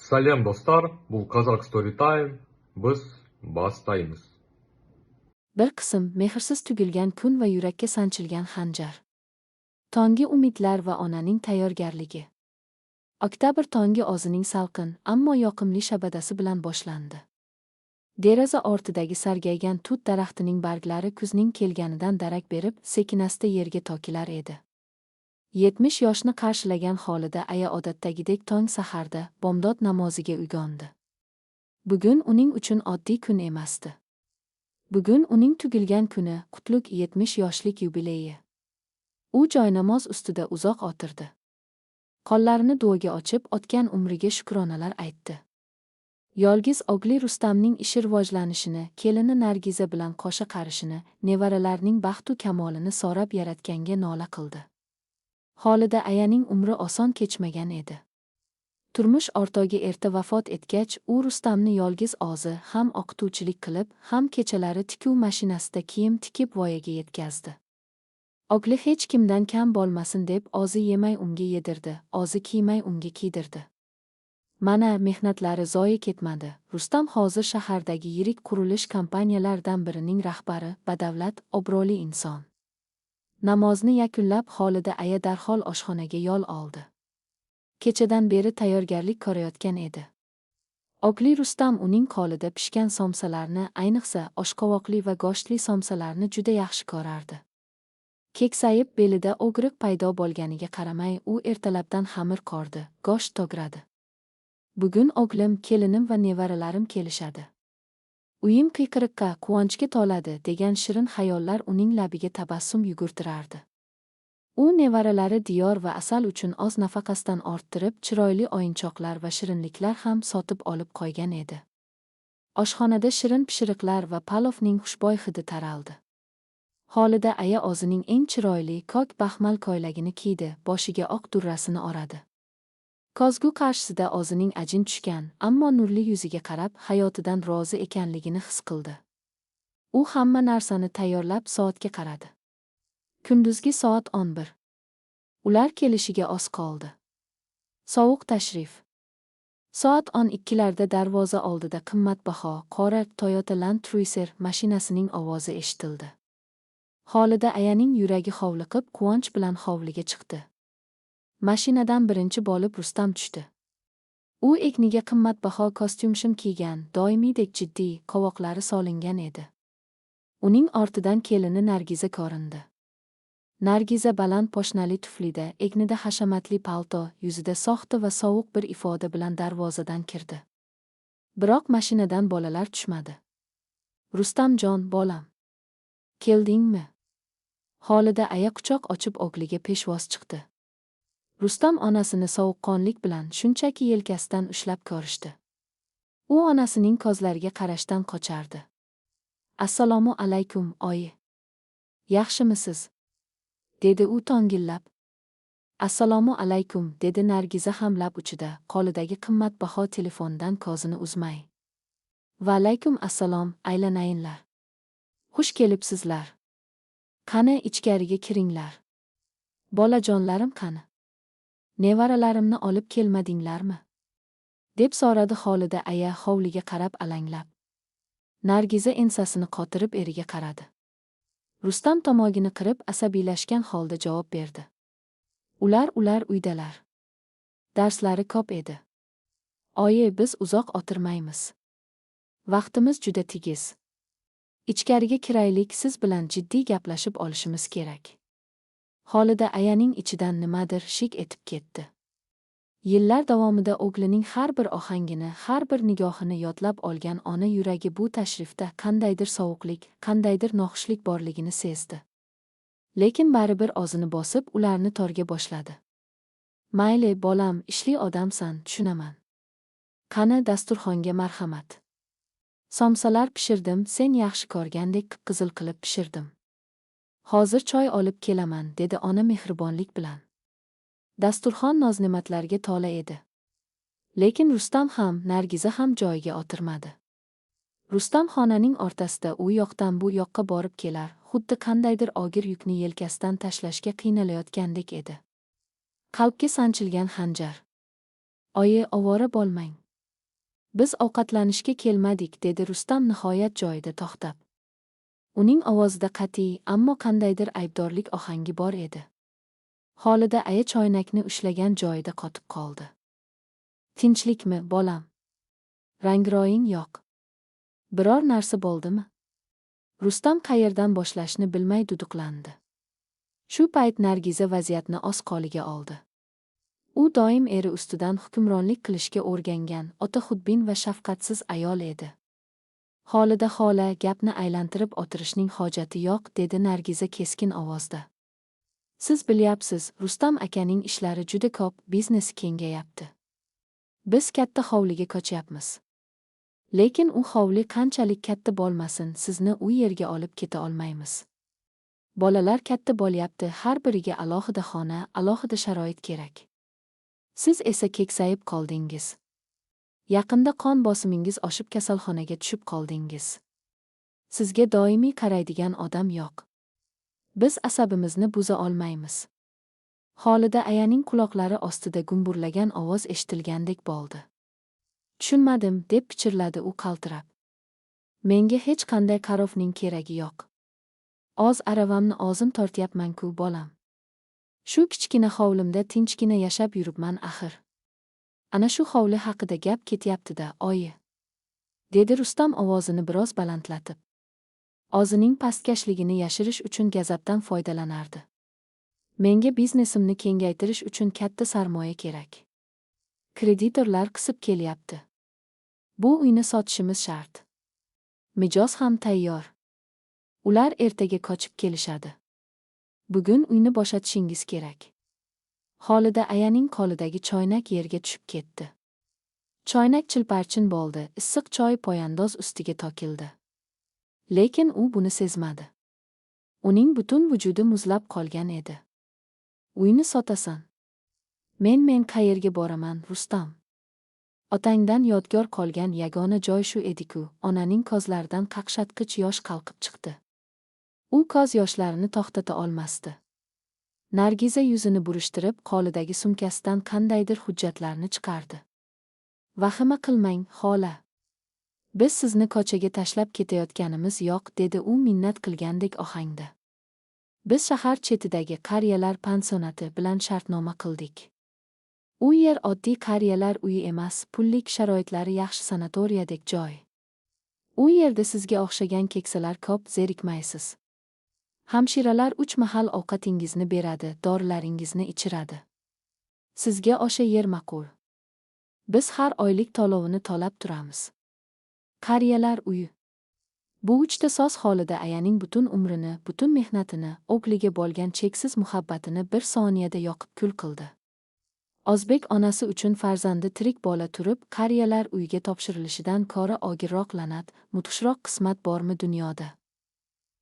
Salom do'stlar, bu Kazakh Story Time. Biz boshlaymiz. Bir qism mehrsiz tugilgan kun va yurakka sanchilgan xanjar. Tongi umidlar va onaning tayyorgarligi. Oktabr tongi o'zining salqin, ammo yoqimli shabadasi bilan boshlandi. Deraza ortidagi sargaygan tut daraxtining barglari kuzning kelganidan darak berib, sekinasta yerga tokilar edi. 70 yoshni qarshilagan holida aya odatdagidek tong saharda bomdod namoziga uyg'ondi. Bugun uning uchun oddiy kun emasdi. Bugun uning tugilgan kuni, qutlug' 70 yoshlik yubileyi. U joynamoz ustida uzoq o'tirdi. Qo'llarini duoga ochib, o'tgan umriga shukronalar aytdi. Yolg'iz o'g'li Rustamning ishi rivojlanishini, kelini Nargiza bilan qo'sha qarishini, nevaralarining baxtu kamolini so'rab Yaratganga nola qildi. Xolida ayaning umri oson kechmagan edi. Turmush o'rtog'i erta vafot etgach, u Rustamni yolg'iz o'zi ham o'qituvchilik qilib, ham kechalari tikuv mashinasida kiyim tikib voyaga yetkazdi. O'g'li hech kimdan kam bo'lmasin deb o'zi yemay unga yedirdi, o'zi kiymay unga kiydirdi. Mana mehnatlari zoye ketmadi. Rustam hozir shahardagi yirik qurilish kompaniyalaridan birining rahbari, badavlat, obro'li inson. Namozni yakunlab, Xolida aya darhol oshxonaga yo'l oldi. Kechadan beri tayyorgarlik ko'rayotgan edi. O'g'li Rustam uning qo'lida pishgan somsalarni, ayniqsa oshqovoqli va go'shtli somsalarni juda yaxshi ko'rardi. Keksayib belida o'g'riq paydo bo'lganiga qaramay, u ertalabdan xamir qo'rdi, go'sht to'g'radi. Bugun o'g'lim, kelinim va nevaralarim kelishadi. Uyim qiyqiriqqa, quvonchga to'ladi degan shirin xayollar uning labiga tabassum yugurtirardi. U nevaralari Diyor va Asal uchun o'z nafaqasidan orttirib, chiroyli o'yinchoqlar va shirinliklar ham sotib olib qo'ygan edi. Oshxonada shirin pishiriqlar va palovning xushbo'y hidi taraldi. Xolida aya o'zining eng chiroyli ko'k baxmal ko'ylagini kiydi, boshiga oq durrasini o'radi. Ko'zgu qarshisida o'zining ajin tushgan, ammo nurli yuziga qarab, hayotidan rozi ekanligini his qildi. U hamma narsani tayyorlab soatga qaradi. Kunduzgi soat 11. Ular kelishiga oz qoldi. Sovuq tashrif. Soat 12larda darvoza oldida qimmatbaho, qora Toyota Land Cruiser mashinasining ovozi eshitildi. Xolida ayaning yuragi hovliqib, quvonch bilan hovliga chiqdi. Mashinadan birinchi bo'lib Rustam tushdi. U ekniga qimmatbaho kostyum-shim kiygan, doimiydek jiddiy, qovoqlari solingan edi. Uning ortidan kelini Nargiza ko'rindi. Nargiza baland poshnali tuflida, egnida hashamatli palto, yuzida soxta va sovuq bir ifoda bilan darvozadan kirdi. Biroq mashinadan bolalar tushmadi. Rustamjon, bolam. Keldingmi? Xolida aya quchoq ochib o'g'liga peshvoz chiqdi. Rustam onasini sovuqqonlik bilan shunchaki yelkasidan ushlab ko'rishdi. U onasining ko'zlariga qarashdan qochardi. Assalomu alaykum, oyi. Yaxshimisiz? Dedi u tongillab. Assalomu alaykum, dedi Nargiza ham lab uchida, qo'lidagi qimmatbaho telefondan ko'zini uzmay. Va alaykum assalom, aylanayinlar. Xush kelibsizlar. Qani ichkariga kiringlar. Bolajonlarim qani? Nevaralarimni olib kelmadinglarmi? Deb so'radi Xolida aya hovliga qarab alanglab. Nargiza ensasini qotirib eriga qaradi. Rustam tomog'ini qirib asabiylashgan holda javob berdi. Ular uydalar. Darslari ko'p edi. Oyi, biz uzoq o'tirmaymiz. Vaqtimiz juda tegiz. Ichkariga kiraylik, siz bilan jiddiy gaplashib olishimiz kerak. Xolida ayaning ichidan nimadir shik etib ketdi. Yillar davomida o'g'lining har bir ohangini, har bir nigohini yodlab olgan ona yuragi bu tashrifda qandaydir sovuqlik, qandaydir noxushlik borligini sezdi. Lekin baribir o'zini bosib, ularni torga boshladi. Mayli, bolam, ishli odamsan, tushunaman. Qani dasturxonga marhamat. Somsalar pishirdim, sen yaxshi ko'rgandek qizil qilib pishirdim. Hozir choy olib kelaman, dedi ona mehribonlik bilan. Dasturxon noz-ne'matlarga to'la edi. Lekin Rustam ham, Nargiza ham joyiga o'tirmadi. Rustam xonaning o'rtasida u yoqdan bu yoqqa borib kelar, xuddi qandaydir og'ir yukni yelkasidan tashlashga qiynalayotgandek edi. Qalbga sanchilgan xanjar. Oyi, ovora bo'lmang. Biz ovqatlanishga kelmadik, dedi Rustam nihoyat joyida to'xtab. Uning ovozida qat'iy, ammo qandaydir aybdorlik ohangi bor edi. Xolida aya choynakni ushlagan joyida qotib qoldi. Tinchlikmi, bolam? Rangiroying yo'q. Biror narsa bo'ldimi? Rustam qayerdan boshlashni bilmay duduqlandi. Shu payt Nargiza vaziyatni o'z qo'liga oldi. U doim eri ustidan hukmronlik qilishga o'rgangan, ota xudbin va shafqatsiz ayol edi. Xolida xola, gapni aylantirib o'tirishning hojati yo'q, dedi Nargiza keskin ovozda. Siz bilyapsiz, Rustam akaning ishlari juda ko'p, biznesi kengayapti. Biz katta hovliga ko'chyapmiz. Lekin u hovli qanchalik katta bo'lmasin, sizni u yerga olib keta olmaymiz. Bolalar katta bo'lyapti, har biriga alohida xona, alohida sharoit kerak. Siz esa keksayib qoldingiz. Yaqinda qon bosimingiz oshib kasalxonaga tushib qoldingiz. Sizga doimiy qaraydigan odam yo'q. Biz asabimizni buza olmaymiz. Xolida ayaning quloqlari ostida gumburlagan ovoz eshitilgandek bo'ldi. Tushunmadim, deb pichirladi u qaltirab. Menga hech qanday qarovning keragi yo'q. Oz aravamni o'zim tortyapman-ku, bolam. Shu kichkina hovlimda tinchgina yashab yuribman axir. Ana shu hovli haqida gap ketyapti-da, oyi, dedi Rustam ovozini biroz balandlatib. O'zining pastkashligini yashirish uchun gazabdan foydalanardi. Menga biznesimni kengaytirish uchun katta sarmoya kerak. Kreditorlar qisib kelyapti. Bu uyni sotishimiz shart. Mijoz ham tayyor. Ular ertaga qochib kelishadi. Bugun uyni bo'shatishingiz kerak. Xolida ayaning qo'lidagi choynak yerga tushib ketdi. Choynak chilparchin bo'ldi, issiq choy poyandoz ustiga to'kildi. Lekin u buni sezmadi. Uning butun vujudi muzlab qolgan edi. Uyni sotasan. Men qayerga boraman, Rustam? Otangdan yodgor qolgan yagona joy shu edi-ku. Onaning ko'zlaridan qaqshatqich yosh qalqib chiqdi. U ko'z yoshlarini to'xtata olmasdi. Nargiza yuzini burishtirib, qo'lidagi sumkasidan qandaydir hujjatlarni chiqardi. Vahima qilmang, xola. Biz sizni ko'chaga tashlab ketayotganimiz yo'q, dedi u minnat qilgandek ohangda. Biz shahar chetidagi qariyalar pansionati bilan shartnoma qildik. U yer oddiy qariyalar uyi emas, pullik, sharoitlari yaxshi sanatoriyadek joy. U yerda sizga o'xshagan keksalar ko'p, zerikmaysiz. Hamshiralar 3 mahal ovqatingizni beradi, dorilaringizni ichiradi. Sizga o'sha yer ma'qul. Biz har oylik to'lovini to'lab turamiz. Qariyalar uyi. Bu 3 ta so'z Xolida ayaning butun umrini, butun mehnatini, o'gliga bo'lgan cheksiz muhabbatini bir soniyada yoqib kul qildi. O'zbek onasi uchun farzandi tirik bo'la turib, qariyalar uyiga topshirilishidan ko'ra ogirroq la'nat, mudhishroq qismat bormi dunyoda?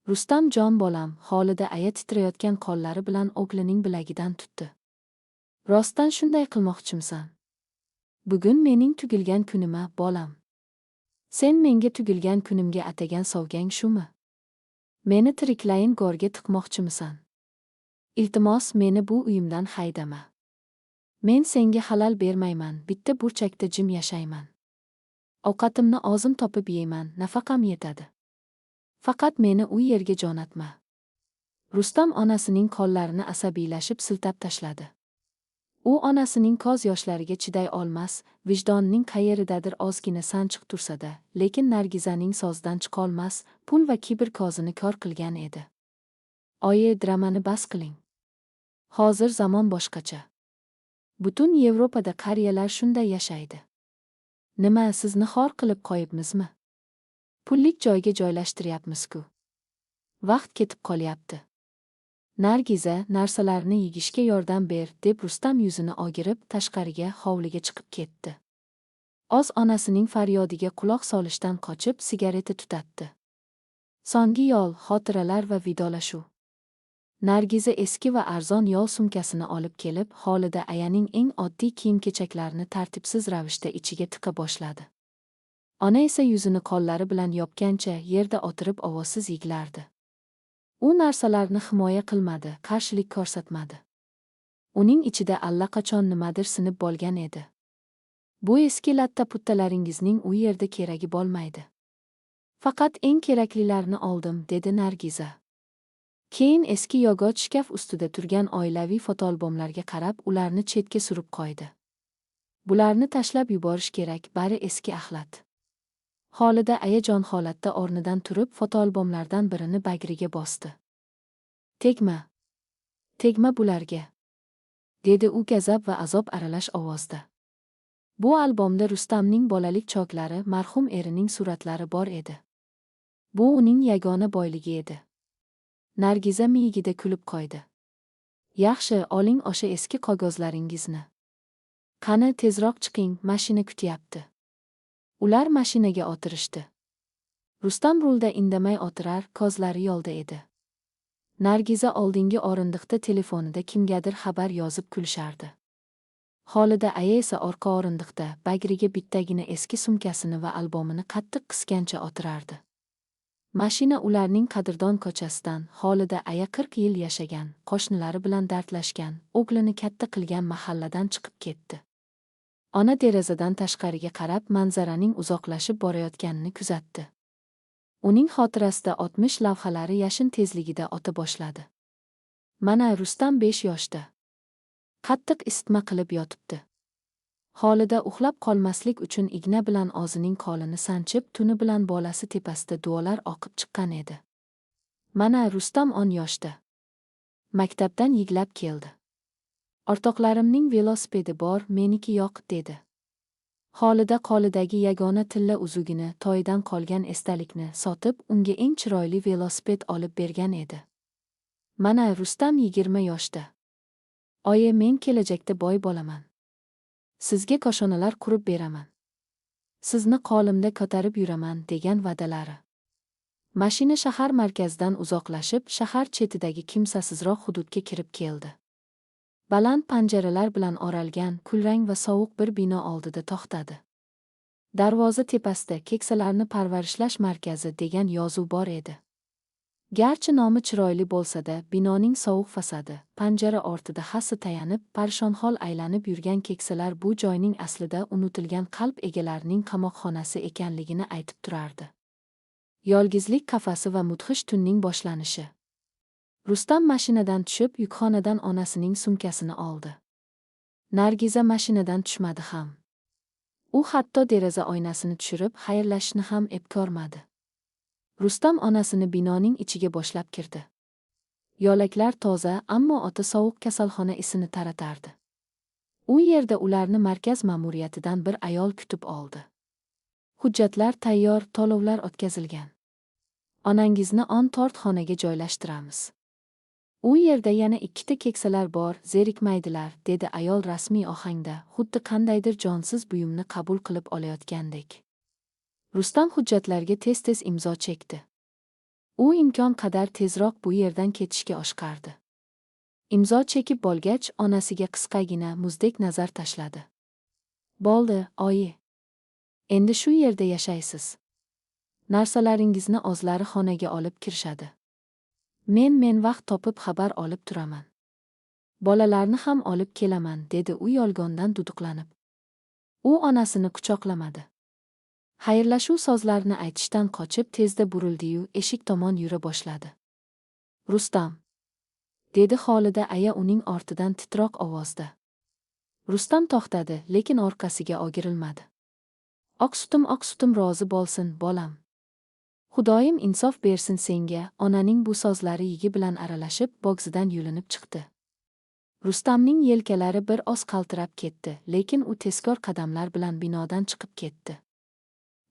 Rustam, jon bolam, Xolida aya titrayotgan qo'llari bilan o'glining bilagidan tutdi. Rostdan shunday qilmoqchimisan? Bugun mening tugilgan kunima, bolam. Sen menga tugilgan kunimga atagan sovgang shumi? Meni tiriklayin go'rga tiqmoqchimisan? Iltimos, meni bu uyimdan haydama. Men senga halal bermayman, bitta burchakda jim yashayman. Ovqatimni o'zim topib yeyman, nafaqam yetadi. Faqat meni u yerga jo'natma. Rustam onasining qo'llarini asabiylashib siltab tashladi. U onasining ko'z yoshlariga chiday olmas, vijdonining qayeridadir ozgina sanchiq tursa-da, lekin Nargizaning so'zidan chiqolmas, pul va kibr ko'zini ko'r qilgan edi. Oyi, dramani bas qiling. Hozir zamon boshqacha. Butun Yevropada qariyalar shunday yashaydi. Nima, sizni xor qilib qo'yibmizmi? Pullik joyga joylashtiryapmiz-ku. Vaqt ketib qolyapti. Nargiza, narsalarni yigishga yordam ber, deb Rustam yuzini o'girib, tashqariga, hovliga chiqib ketdi. Oz onasining faryodiga quloq solishdan qochib, sigareta tutatdi. So'nggi yo'l, xotiralar va vidolashuv. Nargiza eski va arzon yo'l sumkasini olib kelib, Xolida ayaning eng oddiy kiyim-kechaklarini tartibsiz ravishda ichiga tiqa boshladi. Ona esa yuzini qo'llari bilan yopgancha yerda o'tirib ovozsiz yiglardi. U narsalarni himoya qilmadi, qarshilik ko'rsatmadi. Uning ichida allaqachon nimadir sinib bo'lgan edi. Bu eski latta-puttalaringizning u yerda keragi bo'lmaydi. Faqat eng keraklilarini oldim, dedi Nargiza. Keyin eski yog'och shkaf ustida turgan oilaviy fotoalbomlarga qarab, ularni chetga surib qo'ydi. Bularni tashlab yuborish kerak, bari eski axlat. Xolida ayajon holatda o'rnidan turib, fotoalbomlardan birini bagriga bosdi. Tegma. Tegma bularga, dedi u gazab va azob aralash ovozda. Bu albomda Rustamning bolalik choklari, marhum erining suratlari bor edi. Bu uning yagona boyligi edi. Nargiza miyigida kulib qo'ydi. Yaxshi, oling o'sha eski qog'ozlaringizni. Qani, tezroq chiqing, mashina kutyapti. Ular mashinaga o'tirishdi. Rustam rulda indamay o'tirar, ko'zlari yo'lda edi. Nargiza oldingi o'rindiqda telefonida kimgadir xabar yozib kulishardi. Xolida aya esa orqa o'rindiqda bagriga bittagina eski sumkasini va albomini qattiq qisgancha o'tirardi. Mashina ularning qadrdon ko'chasidan, Xolida aya 40 yil yashagan, qo'shnilari bilan dardlashgan, o'g'lini katta qilgan mahalladan chiqib ketdi. Ona derazadan tashqariga qarab manzaraning uzoqlashib borayotganini kuzatdi. Uning xotirasida 60 lavhalari yashin tezligida ota boshladi. Mana Rustam 5 yoshda. Qattiq isitma qilib yotibdi. Xolida uxlab qolmaslik uchun igna bilan og'zining qolini sanchib, tuni bilan bolasi tepasida duolar oqib chiqqan edi. Mana Rustam 10 yoshda. Maktabdan yiglab keldi. O'rtoqlarimning velosipedi bor, meniki yo'q, dedi. Xolida qo'lidagi yagona tilla uzugini, to'ydan qolgan esdalikni sotib, unga eng chiroyli velosiped olib bergan edi. Mana Rustam 20 yoshda. Oyi, men kelajakda boy bo'laman. Sizga koshonalar qurib beraman. Sizni qo'limda ko'tarib yuraman, degan va'dalari. Mashina shahar markazidan uzoqlashib, shahar chetidagi kimsasizroq hududga kirib keldi. Baland panjaralar bilan o'ralgan, kulrang va sovuq bir bino oldida to'xtadi. Darvoza tepasida keksalarni parvarishlash markazi degan yozuv bor edi. Garchi nomi chiroyli bo'lsa-da, binoning sovuq fasadi, panjara ortida hassa tayanib, parishonhol aylanib yurgan keksalar bu joyning aslida unutilgan qalb egalarining qamoqxonasi ekanligini aytib turardi. Yolg'izlik qafasi va mudhish tunning boshlanishi. Rustam mashinadan tushib, yukxonadan onasining sumkasini oldi. Nargiza mashinadan tushmadi ham. U hatto deraza oynasini tushirib, xayrlashishni ham ep ko'rmadi. Rustam onasini binoning ichiga boshlab kirdi. Yo'laklar toza, ammo o'ta sovuq kasalxona isini taratardi. U yerda ularni markaz ma'muriyatidan bir ayol kutib oldi. Hujjatlar tayyor, to'lovlar o'tkazilgan. Onangizni on-tort xonaga joylashtiramiz. U yerda yana 2 keksalar bor, zerikmaydilar, dedi ayol rasmiy ohangda, xuddi qandaydir jonsiz buyumni qabul qilib olayotgandek. Rustam hujjatlarga tez-tez imzo chekdi. U imkon qadar tezroq bu yerdan ketishga oshiqardi. Imzo chekib bo'lgach, onasiga qisqagina, muzdek nazar tashladi. Bo'ldi, oyi. Endi shu yerda yashaysiz. Narsalaringizni o'zlari xonaga olib kirishadi. Men vaqt topib xabar olib turaman. Bolalarni ham olib kelaman, dedi u yolg'ondan duduqlanib. U onasini quchoqlamadi. Xayrlashuv so'zlarini aytishdan qochib tezda burildi-yu, eshik tomon yura boshladi. Rustam, dedi Xolida aya uning ortidan titroq ovozda. Rustam to'xtadi, lekin orqasiga o'girilmadi. Oq sutim rozi bo'lsin, bolam. Xudoyim insof bersin senga, onaning bu so'zlari yigi bilan aralashib, bo'g'zidan yulinib chiqdi. Rustamning yelkalari bir oz qaltirab ketdi, lekin u tezkor qadamlar bilan binodan chiqib ketdi.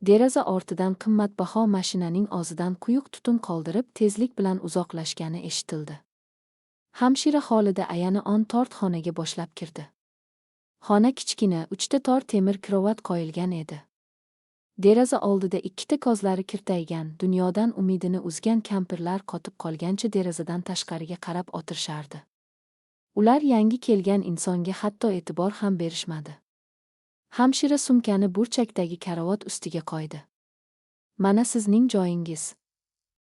Deraza ortidan qimmatbaho mashinaning og'zidan quyuq tutun qoldirib, tezlik bilan uzoqlashgani eshitildi. Hamshira Xolida ayani on-tort xonaga boshlab kirdi. Xona kichkina, 3 tor temir krovat qo'yilgan edi. Deraza oldida 2 ko'zlari kirtaygan, dunyodan umidini uzgan kampirlar qotib qolgancha derazadan tashqariga qarab o'tirishardi. Ular yangi kelgan insonga hatto e'tibor ham berishmadi. Hamshira sumkani burchakdagi karavot ustiga qo'ydi. Mana sizning joyingiz.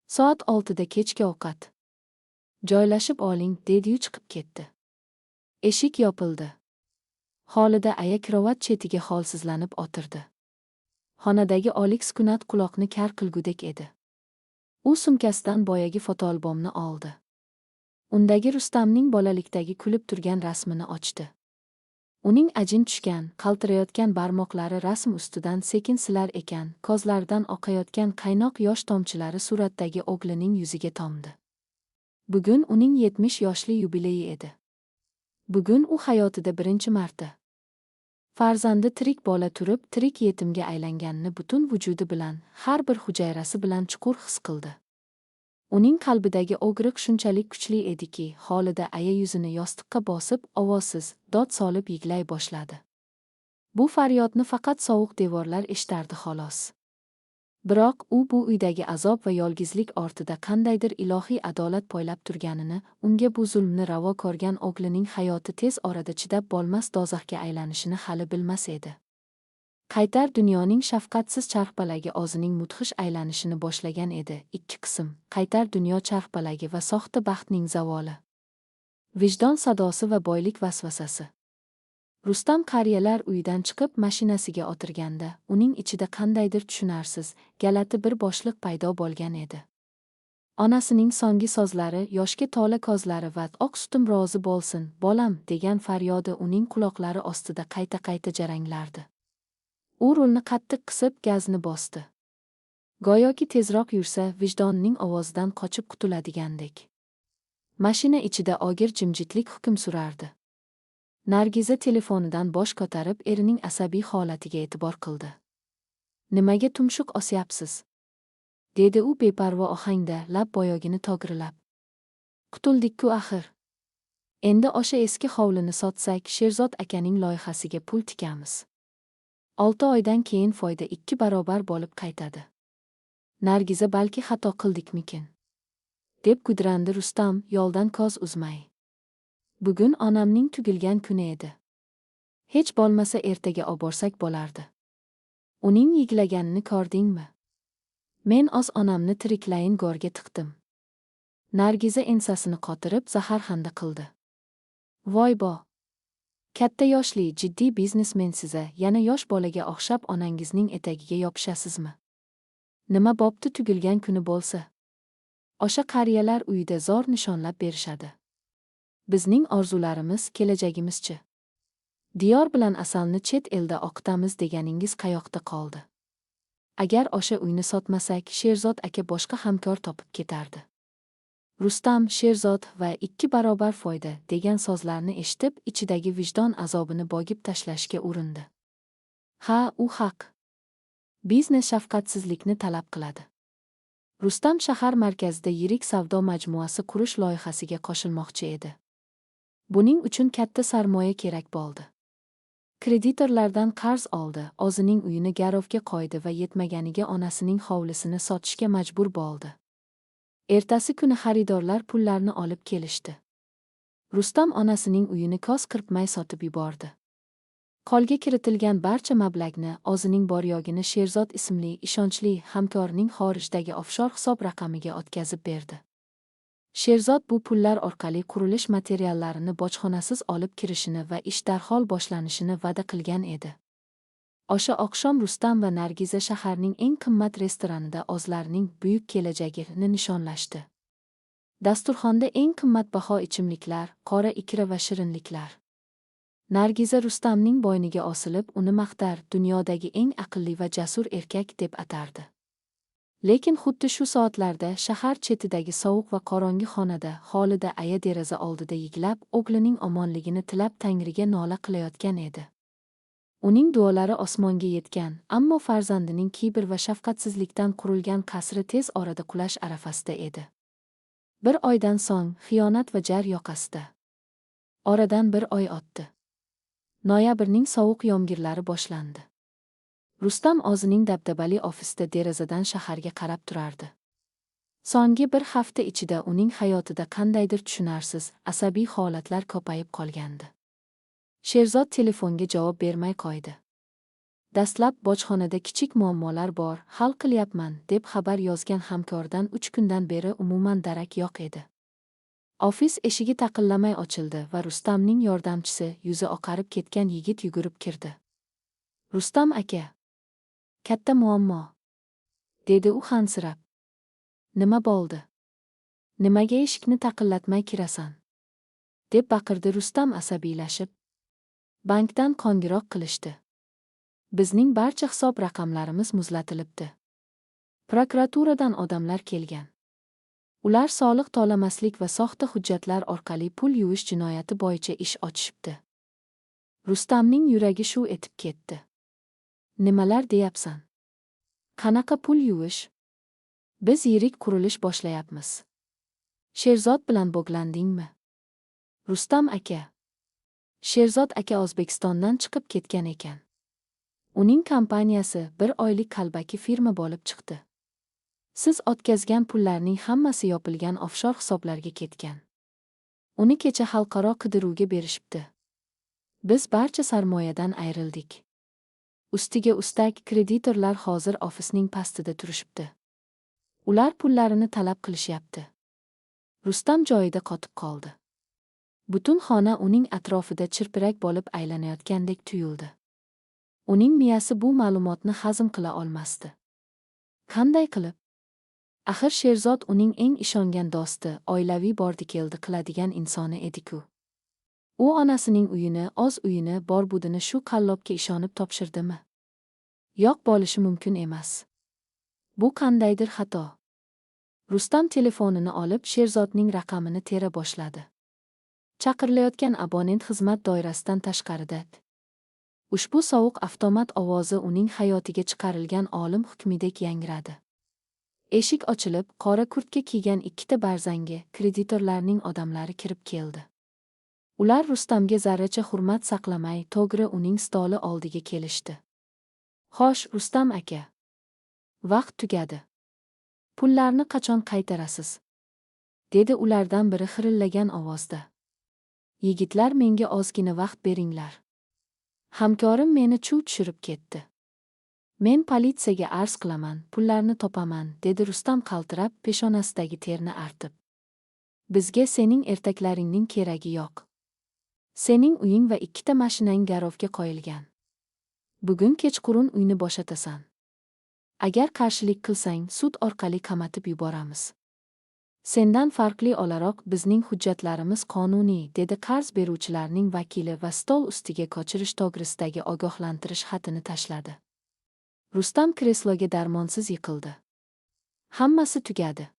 Soat 6da kechki ovqat. Joylashib oling, dedi-yu chiqib ketdi. Eshik yopildi. Xolida aya krovat chetiga holsizlanib o'tirdi. Xonadagi olik sukunat quloqni kar qilgudek edi. U sumkasidan boyagi fotoalbomni oldi. Undagi Rustamning bolalikdagi kulib turgan rasmini ochdi. Uning ajin tushgan, qaltirayotgan barmoqlari rasm ustidan sekin silar ekan, ko'zlaridan oqayotgan qaynoq yosh tomchilari suratdagi o'g'lining yuziga tomdi. Bugun uning 70 yoshli yubileyi edi. Bugun u hayotida birinchi marta farzandi tirik bola turib tirik yetimga aylanganini butun vujudi bilan, har bir hujayrasi bilan chuqur his qildi. Uning qalbidagi og'riq shunchalik kuchli ediki, Xolida aya yuzini yostiqqa bosib, ovozsiz dod solib yiglay boshladi. Bu faryodni faqat sovuq devorlar eshitardi xolos. Biroq u bu uydagi azob va yolg'izlik ortida qandaydir ilohiy adolat poylab turganini, unga bu zulmni ravo ko'rgan o'g'lining hayoti tez orada chidab bo'lmas do'zaxga aylanishini hali bilmas edi. Qaytar dunyoning shafqatsiz charxpalagi o'zining mudhish aylanishini boshlagan edi. 2 qism: qaytar dunyo charxpalagi va soxta baxtning zavoli. Vijdon sadosi va boylik vasvasasi. Rustam qariyalar uyidan chiqib mashinasiga o'tirganda, uning ichida qandaydir tushunarsiz, galati bir bo'shliq paydo bo'lgan edi. Onasining so'nggi so'zlari, yoshga to'la ko'zlari va "oq sutim rozi bo'lsin, bolam" degan faryodi uning quloqlari ostida qayta-qayta jaranglardi. U rulni qattiq qisib, gazni bosdi. Go'yoki tezroq yursa, vijdonining ovozidan qochib qutuladigandek. Mashina ichida og'ir jimjitlik hukm surardi. Nargiza telefonidan bosh ko'tarib erining asabiy holatiga e'tibor qildi. "Nimaga tumshuq osyapsiz?" dedi u beparvo ohangda, lab boyogini to'g'rilab. "Qutuldik-ku axir. Endi o'sha eski hovlini sotsak, Sherzod akaning loyihasiga pul tikamiz. 6 oydan keyin foyda 2 barobar bo'lib qaytadi." "Nargiza, balki xato qildikmikin?" deb gudrandi Rustam yo'ldan ko'z uzmay. "Bugun onamning tugilgan kuni edi. Hech bo'lmasa ertaga oborsak bo'lardi. Uning yiglaganini ko'rdingmi? Men o'z onamni tiriklayin go'rga tiqdim." Nargiza ensasini qotirib zaharxanda qildi. "Voy bo! Katta yoshli, jiddiy biznesmensiz-a, yana yosh bolaga o'xshab onangizning etagiga yopishasizmi? Nima bo'pti tugilgan kuni bo'lsa? O'sha qariyalar uyida zo'r nishonlab berishadi. Bizning orzularimiz, kelajagimizchi? Diyor bilan asalni chet elda o'qitamiz deganingiz qayoqda qoldi? Agar o'sha uyni sotmasak, Sherzod aka boshqa hamkor topib ketardi." Rustam "Sherzod va 2 barobar foyda" degan so'zlarni eshitib, ichidagi vijdon azobini bo'g'ib tashlashga urindi. Ha, u haq. Biznes shafqatsizlikni talab qiladi. Rustam shahar markazida yirik savdo majmuasi qurish loyihasiga qo'shilmoqchi edi. Buning uchun katta sarmoya kerak bo'ldi. Kreditorlardan qarz oldi, o'zining uyini garovga qo'ydi va yetmaganiga onasining hovlisini sotishga majbur bo'ldi. Ertasi kuni xaridorlar pullarni olib kelishdi. Rustam onasining uyini ko'z qirpmay sotib yubordi. Qo'lga kiritilgan barcha mablag'ni, o'zining bor-yo'g'ini Sherzod ismli ishonchli hamkorning xorijdagi offshor hisob raqamiga o'tkazib berdi. Sherzod bu pullar orqali qurilish materiallarini bojxonasiz olib kirishini va ish darhol boshlanishini va'da qilgan edi. O'sha oqshom Rustam va Nargiza shaharning eng qimmat restoranida o'zlarining buyuk kelajagini nishonlashdi. Dasturxonda eng qimmatbaho ichimliklar, qora ikra va shirinliklar. Nargiza Rustamning bo'yniga osilib, uni maqtar, dunyodagi eng aqlli va jasur erkak deb atardi. Lekin xuddi shu soatlarda shahar chetidagi sovuq va qorong'i xonada Xolida aya deraza oldida yiglab, o'g'lining omonligini tilab Tangriga nola qilayotgan edi. Uning duolari osmonga yetgan, ammo farzandining kibr va shafqatsizlikdan qurilgan qasri tez orada qulash arafasida edi. 1 oydan so'ng xiyonat va jar yoqasida. Oradan 1 oy o'tdi. Noyabrning sovuq yomg'irlari boshlandi. Rustam o'zining dabdabali ofisida derazadan shaharga qarab turardi. So'nggi 1 hafta ichida uning hayotida qandaydir tushunarsiz, asabiy holatlar ko'payib qolgandi. Sherzod telefonga javob bermay qo'ydi. Dastlab bojxonada kichik muammolar bor, hal qilyapman, deb xabar yozgan hamkordan 3 kundan beri umuman darak yo'q edi. Ofis eshigi taqillamay ochildi va Rustamning yordamchisi, yuzi oqarib ketgan yigit yugurib kirdi. Rustam aka. Katta muammo, dedi u hansirab. Nima bo'ldi? Nimaga eshikni taqillatmay kirasan? Deb baqirdi Rustam asabiylashib. Bankdan qo'ng'iroq qilishdi. Bizning barcha hisob raqamlarimiz muzlatilibdi. Prokuraturadan odamlar kelgan. Ular soliq to'lamaslik va soxta hujjatlar orqali pul yuvish jinoyati bo'yicha ish ochishibdi. Rustamning yuragi shuv etib ketdi. Nimalar deyapsan? Qanaqa pul yuvish? Biz yirik qurilish boshlayapmiz. Sherzod bilan bog'landingmi? Rustam aka. Sherzod aka O'zbekistondan chiqib ketgan ekan. Uning kompaniyasi bir oylik qalbaki firma bo'lib chiqdi. Siz o'tkazgan pullarning hammasi yopilgan offshor hisoblarga ketgan. Uni kecha xalqaro qidiruvga berishibdi. Biz barcha sarmoyadan ayrildik. Ustiga ustak kreditorlar hozir ofisning pastida turishibdi. Ular pullarini talab qilishyapti. Rustam joyida qotib qoldi. Butun xona uning atrofida chirpirak bo'lib aylanayotgandek tuyuldi. Uning miyasi bu ma'lumotni hazm qila olmasdi. Qanday qilib? Axir Sherzod uning eng ishongan do'sti, oilaviy bordi-keldi qiladigan insoni edi-ku. U onasining uyini, o'z uyini, bor-budini shu qallobga ishonib topshirdimi? Yo'q, bo'lishi mumkin emas. Bu qandaydir xato. Rustam telefonini olib Sherzodning raqamini tera boshladi. Chaqirilayotgan abonent xizmat doirasidan tashqarida. Ushbu sovuq avtomat ovozi uning hayotiga chiqarilgan olim hukmidek yangradi. Eshik ochilib, qora kurtka kiygan ikkita barzangi, kreditorlarning odamlari kirib keldi. Ular Rustamga zarracha hurmat saqlamay, to'g'ri uning stoli oldiga kelishdi. Xo'sh, Rustam aka. Vaqt tugadi. Pullarni qachon qaytarasiz? Dedi ulardan biri xirillagan ovozda. Yigitlar, menga ozgina vaqt beringlar. Hamkorim meni chuv tushirib ketdi. Men politsiyaga arz qilaman, pullarni topaman, dedi Rustam qaltirab, peshonasidagi terni artib. Bizga sening ertaklaringning keragi yo'q. Sening uying va ikkita mashinang garovga qo'yilgan. Bugun kechqurun uyni bo'shatasan. Agar qarshilik qilsang, sud orqali qamatib yuboramiz. Sendan farqli o'laroq bizning hujjatlarimiz qonuniy, dedi qarz beruvchilarning vakili va stol ustiga ko'chirish to'g'risidagi ogohlantirish xatini tashladi. Rustam kresloga darmonsiz yiqildi. Hammasi tugadi.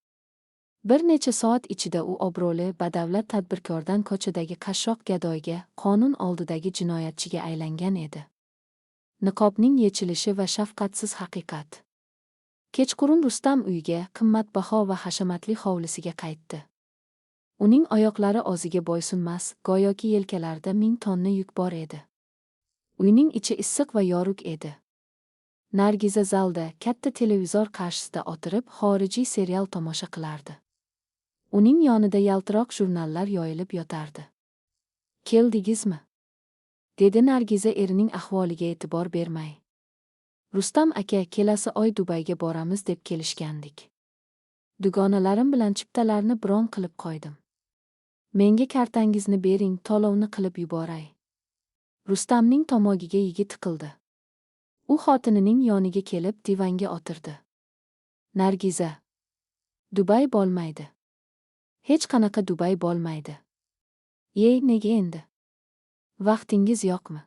Bir necha soat ichida u obro'li, badavlat tadbirkordan ko'chadagi qashshoq gadoyga, qonun oldidagi jinoyatchiga aylangan edi. Niqobning yechilishi va shafqatsiz haqiqat. Kechqurun Rustam uyiga, qimmatbaho va hashamatli hovlisiga qaytdi. Uning oyoqlari o'ziga bo'ysunmas, go'yoki yelkalarida 1000 tonna yuk bor edi. Uyning ichi issiq va yorug' edi. Nargiza zalda, katta televizor qarshisida o'tirib, xorijiy serial tomosha qilardi. Uning yonida yaltiroq jurnallar yoyilib yotardi. Keldingizmi? Dedi Nargiza erining ahvoliga e'tibor bermay. Rustam aka, kelasi oy Dubayga boramiz deb kelishgandik. Dugonalarim bilan chiptalarni bron qilib qo'ydim. Menga kartangizni bering, to'lovni qilib yuboray. Rustamning tomogiga yigit tiqildi. U xotinining yoniga kelib divanga o'tirdi. Nargiza. Dubay bo'lmaydi. Hech qanaqa Dubay bo'lmaydi. Nega endi? Vaqtingiz yo'qmi?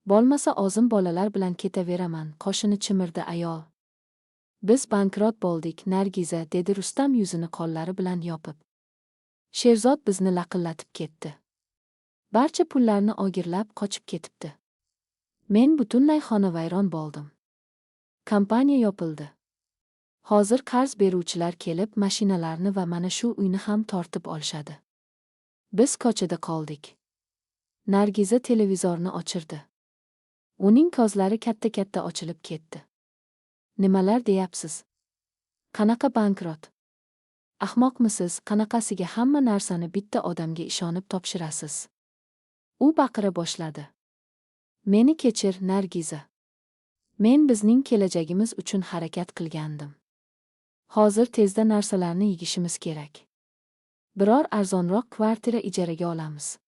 Bo'lmasa o'zim bolalar bilan ketaveraman, qoshini chimirdi ayol. Biz bankrot bo'ldik, Nargiza, dedi Rustam yuzini qo'llari bilan yopib. Sherzod bizni laqillatib ketdi. Barcha pullarni o'g'irlab qochib ketibdi. Men butunlay xonavayron bo'ldim. Kompaniya yopildi. Hozir qarz beruvchilar kelib, mashinalarni va mana shu uyni ham tortib olishadi. Biz ko'chada qoldik. Nargiza televizorni o'chirdi. Uning ko'zlari katta-katta ochilib ketdi. Nimalar deyapsiz? Qanaqa bankrot? Ahmoqmisiz? Qanaqasiga hamma narsani bitta odamga ishonib topshirasiz? U baqira boshladi. Meni kechir, Nargiza. Men bizning kelajagimiz uchun harakat qilgandim. Hozir tezda narsalarni yigishimiz kerak. Biror arzonroq kvartira ijaraga olamiz.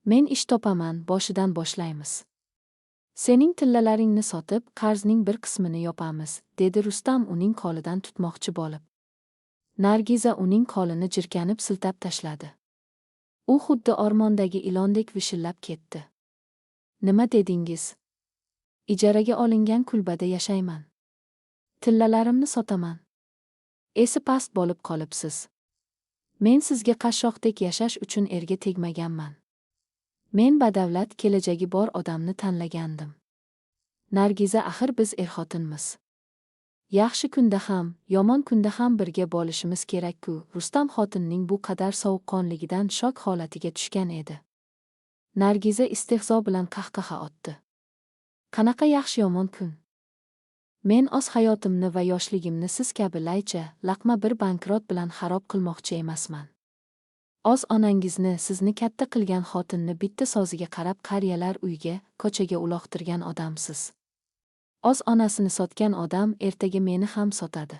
Men ish topaman, boshidan boshlaymiz. Sening tillalaringni sotib, qarzning bir qismini yopamiz, dedi Rustam uning qo'lidan tutmoqchi bo'lib. Nargiza uning qo'lini jirkanib siltab tashladi. U xuddi o'rmondagi ilondek vishillab ketdi. Nima dedingiz? Ijaraga olingan kulbada yashayman. Tillalarimni sotaman. Esi past bo'lib qolibsiz. Men sizga qashshoqdek yashash uchun erga tegmaganman. Men badavlat kelajagi bor odamni tanlagandim. Nargiza, axir biz er-xotinmiz. Yaxshi kunda ham, yomon kunda ham birga bo'lishimiz kerak-ku. Rustam xotinning bu qadar sovuqqonligidan shok holatiga tushgan edi. Nargiza istehzo bilan qahqaha otdi. Qanaqa yaxshi-yomon kun? Men o'z hayotimni va yoshligimni siz kabi laycha, laqma bir bankrot bilan xarob qilmoqchi emasman. O'z onangizni, sizni katta qilgan xotinni bitta so'ziga qarab qariyalar uyiga, ko'chaga uloqtirgan odamsiz. O'z onasini sotgan odam ertaga meni ham sotadi.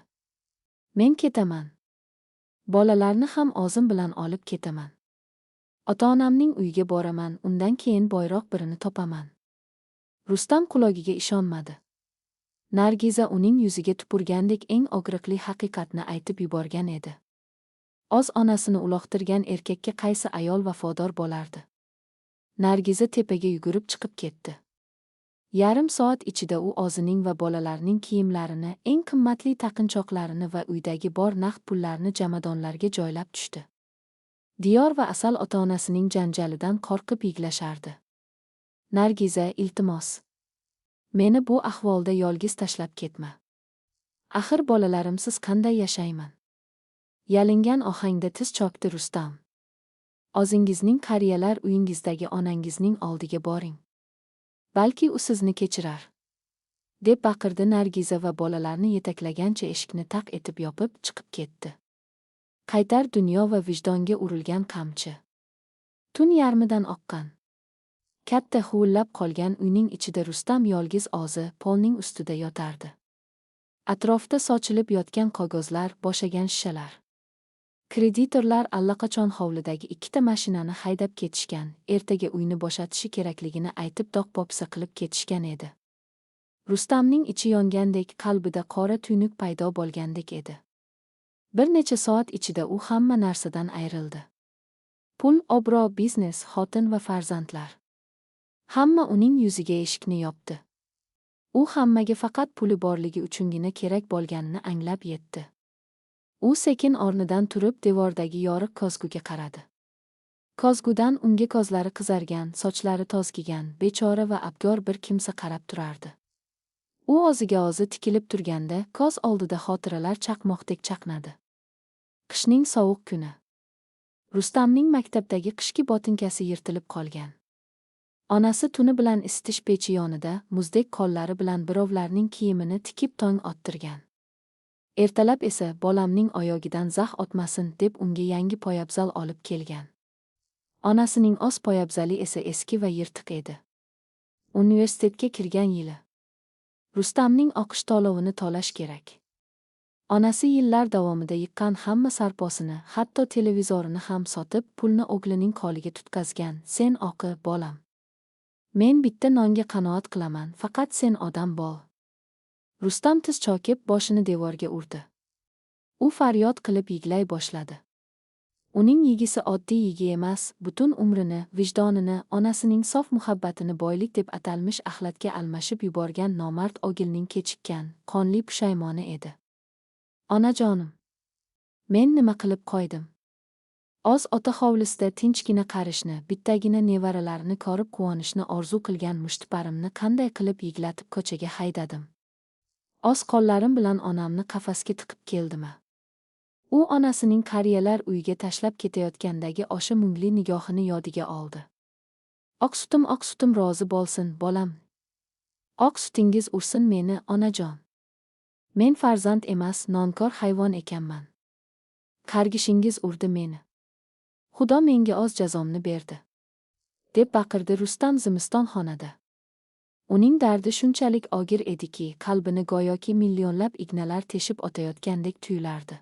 Men ketaman. Bolalarni ham o'zim bilan olib ketaman. Ota-onamning uyiga boraman, undan keyin boyroq birini topaman. Rustam quloqiga ishonmadi. Nargiza uning yuziga tupurgandek eng og'riqli haqiqatni aytib yuborgan edi. O'z onasini uloqtirgan erkakka qaysi ayol vafodor bo'lardi? Nargiza tepaga yugurib chiqib ketdi. Yarim soat ichida u o'zining va bolalarining kiyimlarini, eng qimmatli taqinchoqlarini va uydagi bor naqd pullarni jomadonlarga joylab tushdi. Diyor va Asal ota-onasining janjalidan qo'rqib yiglashardi. Nargiza, iltimos. Meni bu ahvolda yolg'iz tashlab ketma. Axir bolalarimsiz qanday yashayman? Yalingan ohangda tiz cho'kdi Rustam. O'zingizning qariyalar uyingizdagi onangizning oldiga boring. Balki u sizni kechirar, deb baqirdi Nargiza va bolalarni yetaklagancha eshikni taq etib yopib chiqib ketdi. Qaytar dunyo va vijdonga urilgan qamchi. Tun yarmidan oqqan. Katta huvillab qolgan uyning ichida Rustam yolg'iz o'zi polning ustida yotardi. Atrofda sochilib yotgan qog'ozlar, bo'shagan shishalar. Kreditorlar allaqachon hovlidagi ikkita mashinani haydab ketishgan, ertaga uyni bo'shatishi kerakligini aytib doq-popsa qilib ketishgan edi. Rustamning ichi yongandek, qalbida qora tuynuk paydo bo'lgandek edi. Bir necha soat ichida u hamma narsadan ayrildi. Pul, obro', biznes, xotin va farzandlar. Hamma uning yuziga eshikni yopdi. U hammaga faqat puli borligi uchungina kerak bo'lganini anglab yetdi. U sekin o'rnidan turib devordagi yoriq ko'zguga qaradi. Ko'zgudan unga ko'zlari qizargan, sochlari to'zgigan, bechora va abgor bir kimsa qarab turardi. U o'ziga o'zi tikilib turganda ko'z oldida xotiralar chaqmoqdek chaqnadi. Qishning sovuq kuni. Rustamning maktabdagi qishki botinkasi yirtilib qolgan. Onasi tuni bilan isitish pechi yonida muzdek qo'llari bilan birovlarning kiyimini tikib tong ottirgan. Ertalab esa bolamning oyog'idan zax o'tmasin deb unga yangi poyabzal olib kelgan. Onasining o'z poyabzali esa eski va yirtiq edi. Universitetga kirgan yili. Rustamning o'qish to'lovini to'lash kerak. Onasi yillar davomida yiqqan hamma sarposini, hatto televizorini ham sotib, pulni o'g'lining qo'liga tutqazgan. Sen o'qi, bolam. Men bitta nonga qanoat qilaman, faqat sen odam bo'l. Rustam tiz cho'kib boshini devorga urdi. U faryod qilib yiglay boshladi. Uning yigisi oddiy yigi emas, butun umrini, vijdonini, onasining sof muhabbatini boylik deb atalmish axlatga almashib yuborgan nomard o'g'ilning kechikkan, qonli pushaymoni edi. Onajonim, men nima qilib qo'ydim? O'z ota hovlisida tinchgina qarishni, bittagina nevaralarini ko'rib quvonishni orzu qilgan mushtiparimni qanday qilib yiglatib ko'chaga haydadim? O'z qo'llarim bilan onamni qafasga tiqib keldimi? U onasining qariyalar uyiga tashlab ketayotgandagi o'sha mungli nigohini yodiga oldi. Oq sutim rozi bo'lsin, bolam. Oq sutingiz ursin meni, onajon. Men farzand emas, nonkor hayvon ekanman. Qargishingiz urdi meni. Xudo menga o'z jazomni berdi, deb baqirdi Rustam zimiston xonada. Uning dardi shunchalik og'ir ediki, qalbini go'yoki millionlab ignalar teshib o'tayotgandek tuyulardi.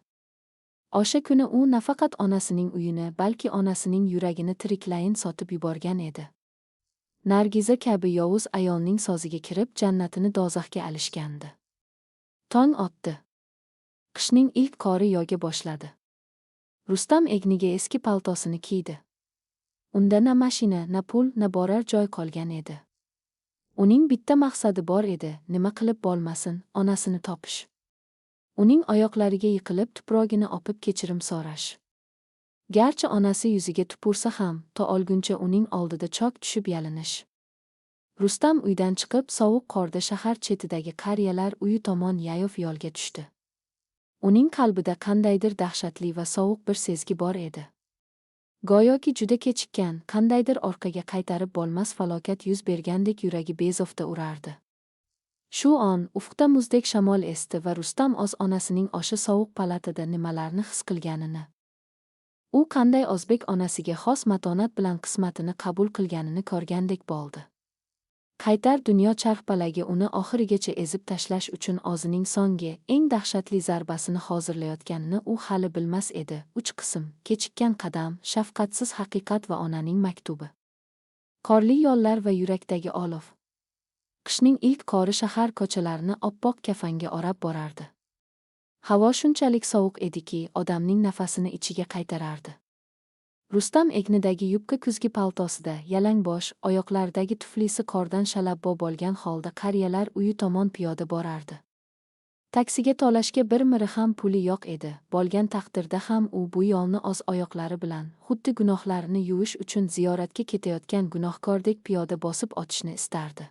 O'sha kuni u nafaqat onasining uyini, balki onasining yuragini tiriklayin sotib yuborgan edi. Nargiza kabi yovuz ayolning soziga kirib, jannatini do'zaxga alishgandi. Tong otdi. Qishning ilk qori yog'a boshladi. Rustam egniga eski paltosini kiydi. Unda na mashina, na pul, na borar joy qolgan edi. Uning bitta maqsadi bor edi, nima qilib bo'lmasin, onasini topish. Uning oyoqlariga yiqilib tuprogini opib kechirim so'rash. Garchi onasi yuziga tupursa ham, to olguncha uning oldida chok tushib yalinish. Rustam uydan chiqib, sovuq qorda shahar chetidagi qariyalar uyi tomon yayov yo'lga tushdi. Uning qalbida qandaydir dahshatli va sovuq bir sezgi bor edi. Go'yoki juda kechikkan, qandaydir orqaga qaytarib bo'lmas falokat yuz bergandek yuragi bezovta urardi. Shu on, ufqda muzdek shamol esdi va Rustam o'z onasining o'sha sovuq palatada nimalarni his qilganini, u qanday o'zbek onasiga xos matonat bilan qismatini qabul qilganini ko'rgandek bo'ldi. Qaytar dunyo charxpalagi uni oxirigacha ezib tashlash uchun o'zining so'nggi, eng dahshatli zarbasini hozirlayotganini u hali bilmas edi. 3 qism: kechikkan qadam, shafqatsiz haqiqat va onaning maktubi. Qorli yo'llar va yurakdagi olov. Qishning ilk qori shahar ko'chalarini oppoq kafanga o'rab borardi. Havo shunchalik sovuq ediki, odamning nafasini ichiga qaytarardi. Rustam egnidagi yupqa kuzgi paltosida, yalangbosh, oyoqlaridagi tuflisi qordan shalabbo bo'lgan holda qariyalar uyi tomon piyoda borardi. Taksiga to'lashga bir miri ham puli yo'q edi. Bo'lgan taqdirda ham u bu yo'lni o'z oyoqlari bilan, xuddi gunohlarini yuvish uchun ziyoratga ketayotgan gunohkordek piyoda bosib o'tishni istardi.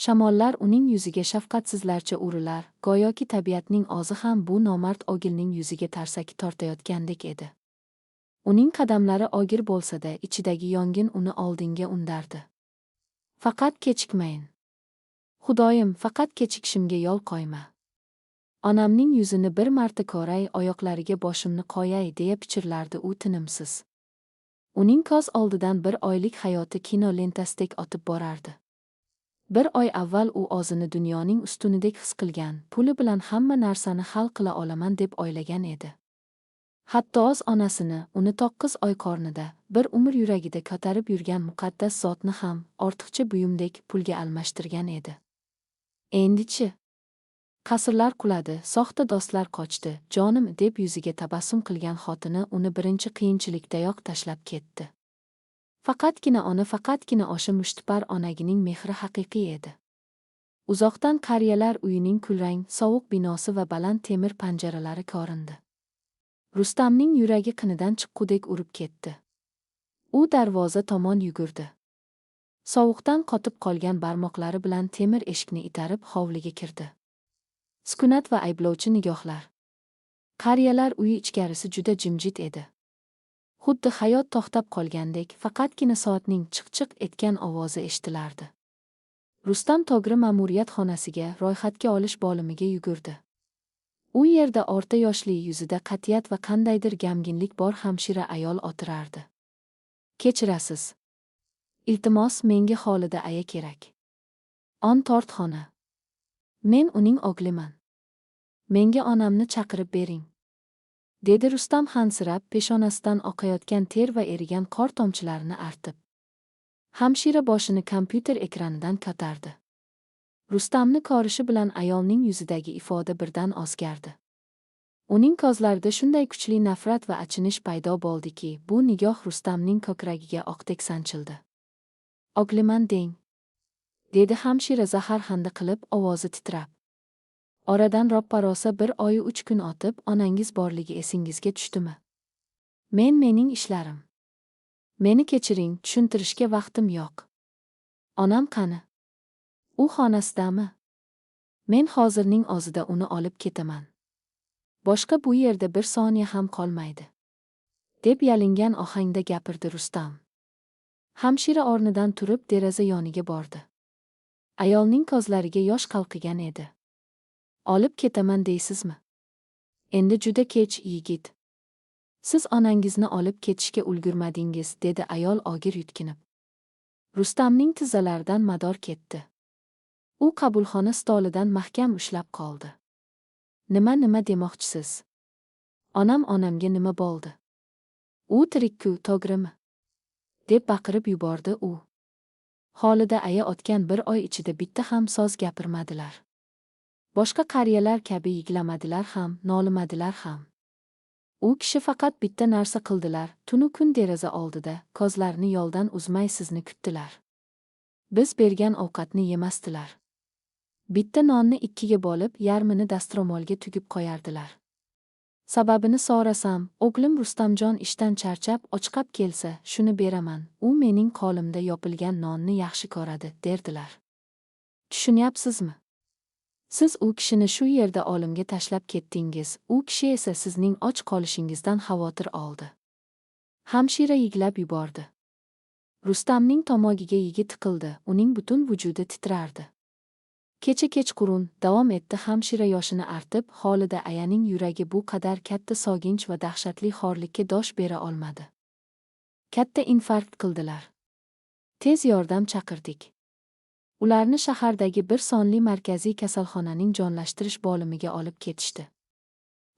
Shamollar uning yuziga shafqatsizlarcha urilar, go'yoki tabiatning o'zi ham bu nomard ogilning yuziga tarsaki tortayotgandek edi. Uning qadamlari ogir bo'lsa-da, ichidagi yong'in uni oldinga undardi. Faqat kechikmayin. Xudoyim, faqat kechikishimga yo'l qo'yma. Onamning yuzini bir marta ko'ray, oyoqlariga boshimni qo'yay, deya pichirlardi u tinimsiz. Uning ko'z oldidan bir oylik hayoti kino lentasidek o'tib borardi. Bir oy avval u o'zini dunyoning ustunidek his qilgan, puli bilan hamma narsani hal qila olaman deb o'ylagan edi. Hatto o'z onasini, uni 9 oy qornida, bir umr yuragida ko'tarib yurgan muqaddas zotni ham ortiqcha buyumdek pulga almashtirgan edi. Endi-chi? Qasrlar quladi, soxta do'stlar qochdi, jonim deb yuziga tabassum qilgan xotini uni birinchi qiyinchilikdayoq tashlab ketdi. Faqatgina o'sha mushtipar onagining mehri haqiqiy edi. Uzoqdan qariyalar uyining kulrang, sovuq binosi va baland temir panjaralari ko'rindi. Rustamning yuragi qinidan chiqqudek urib ketdi. U darvoza tomon yugurdi. Sovuqdan qotib qolgan barmoqlari bilan temir eshikni itarib hovliga kirdi. Sukunat va ayblovchi nigohlar. Qariyalar uyi ichkarisi juda jimjit edi. Xuddi hayot to'xtab qolgandek, faqatgina soatning chiq-chiq etgan ovozi eshitilardi. Rustam to'g'ri ma'muriyat xonasiga, ro'yxatga olish bo'limiga yugurdi. U yerda o'rta yoshli, yuzida qat'iyat va qandaydir gamginlik bor hamshira ayol o'tirardi. Kechirasiz. Iltimos, menga Xolida aya kerak. On tort xona. Men uning o'g'liman. Menga onamni chaqirib bering. Dedi Rustam hansirab, peshonasidan oqayotgan ter va erigan qor tomchilarini artib. Hamshira boshini kompyuter ekranidan ko'tardi. Rustamni ko'rishi bilan ayolning yuzidagi ifoda birdan o'zgardi. Uning ko'zlarida shunday kuchli nafrat va achinish paydo bo'ldiki, bu nigoh Rustamning ko'kragiga oqdek sanchildi. O'g'liman deng, dedi hamshira zaharxanda qilib, ovozi titrab. Oradan roppa-rosa 1 oy 3 kun o'tib, onangiz borligi esingizga tushdimi? Mening ishlarim. Meni kechiring, tushuntirishga vaqtim yo'q. Onam qani? U xonasidami? Men hozirning o'zida uni olib ketaman. Boshqa bu yerda bir soniya ham qolmaydi, deb yalingan ohangda gapirdi Rustam. Hamshira o'rnidan turib deraza yoniga bordi. Ayolning ko'zlariga yosh qalqigan edi. Olib ketaman deysizmi? Endi juda kech, yigit. Siz onangizni olib ketishga ulgurmadingiz, dedi ayol og'ir yutkinib. Rustamning tizzalaridan mador ketdi. U qabulxona stolidan mahkam ushlab qoldi. Nima demoqchisiz? Onamga nima bo'ldi? U tirik-ku, to'g'rimi? Deb baqirib yubordi u. Xolida aya o'tgan bir oy ichida bitta ham so'z gapirmadilar. Boshqa qariyalar kabi yig'lamadilar ham, nolimadilar ham. U kishi faqat bitta narsa qildilar, tunu kun deraza oldida, ko'zlarini yo'ldan uzmay sizni kutdilar. Biz bergan ovqatni yemasdilar. Bitta nonni ikkiga bo'lib, yarmini dastro'molga tugib qo'yardilar. Sababini so'rasam, o'g'lim Rustamjon ishdan charchab, ochqab kelsa, shuni beraman, u mening qo'limda yopilgan nonni yaxshi ko'radi, derdilar. Tushunyapsizmi? Siz u kishini shu yerda olamga tashlab ketdingiz, u kishi esa sizning och qolishingizdan xavotir oldi. Hamshira yig'lab yubordi. Rustamning tomogiga yigi tiqildi, uning butun vujudi titrardi. Kecha kechqurun, davom etdi hamshira yoshini artib, Xolida ayaning yuragi bu qadar katta sog'inch va dahshatli xorlikka dosh bera olmadi. Katta infarkt qildilar. Tez yordam chaqirdik. Ularni shahardagi bir sonli markaziy kasalxonaning jonlashtirish bo'limiga olib ketishdi.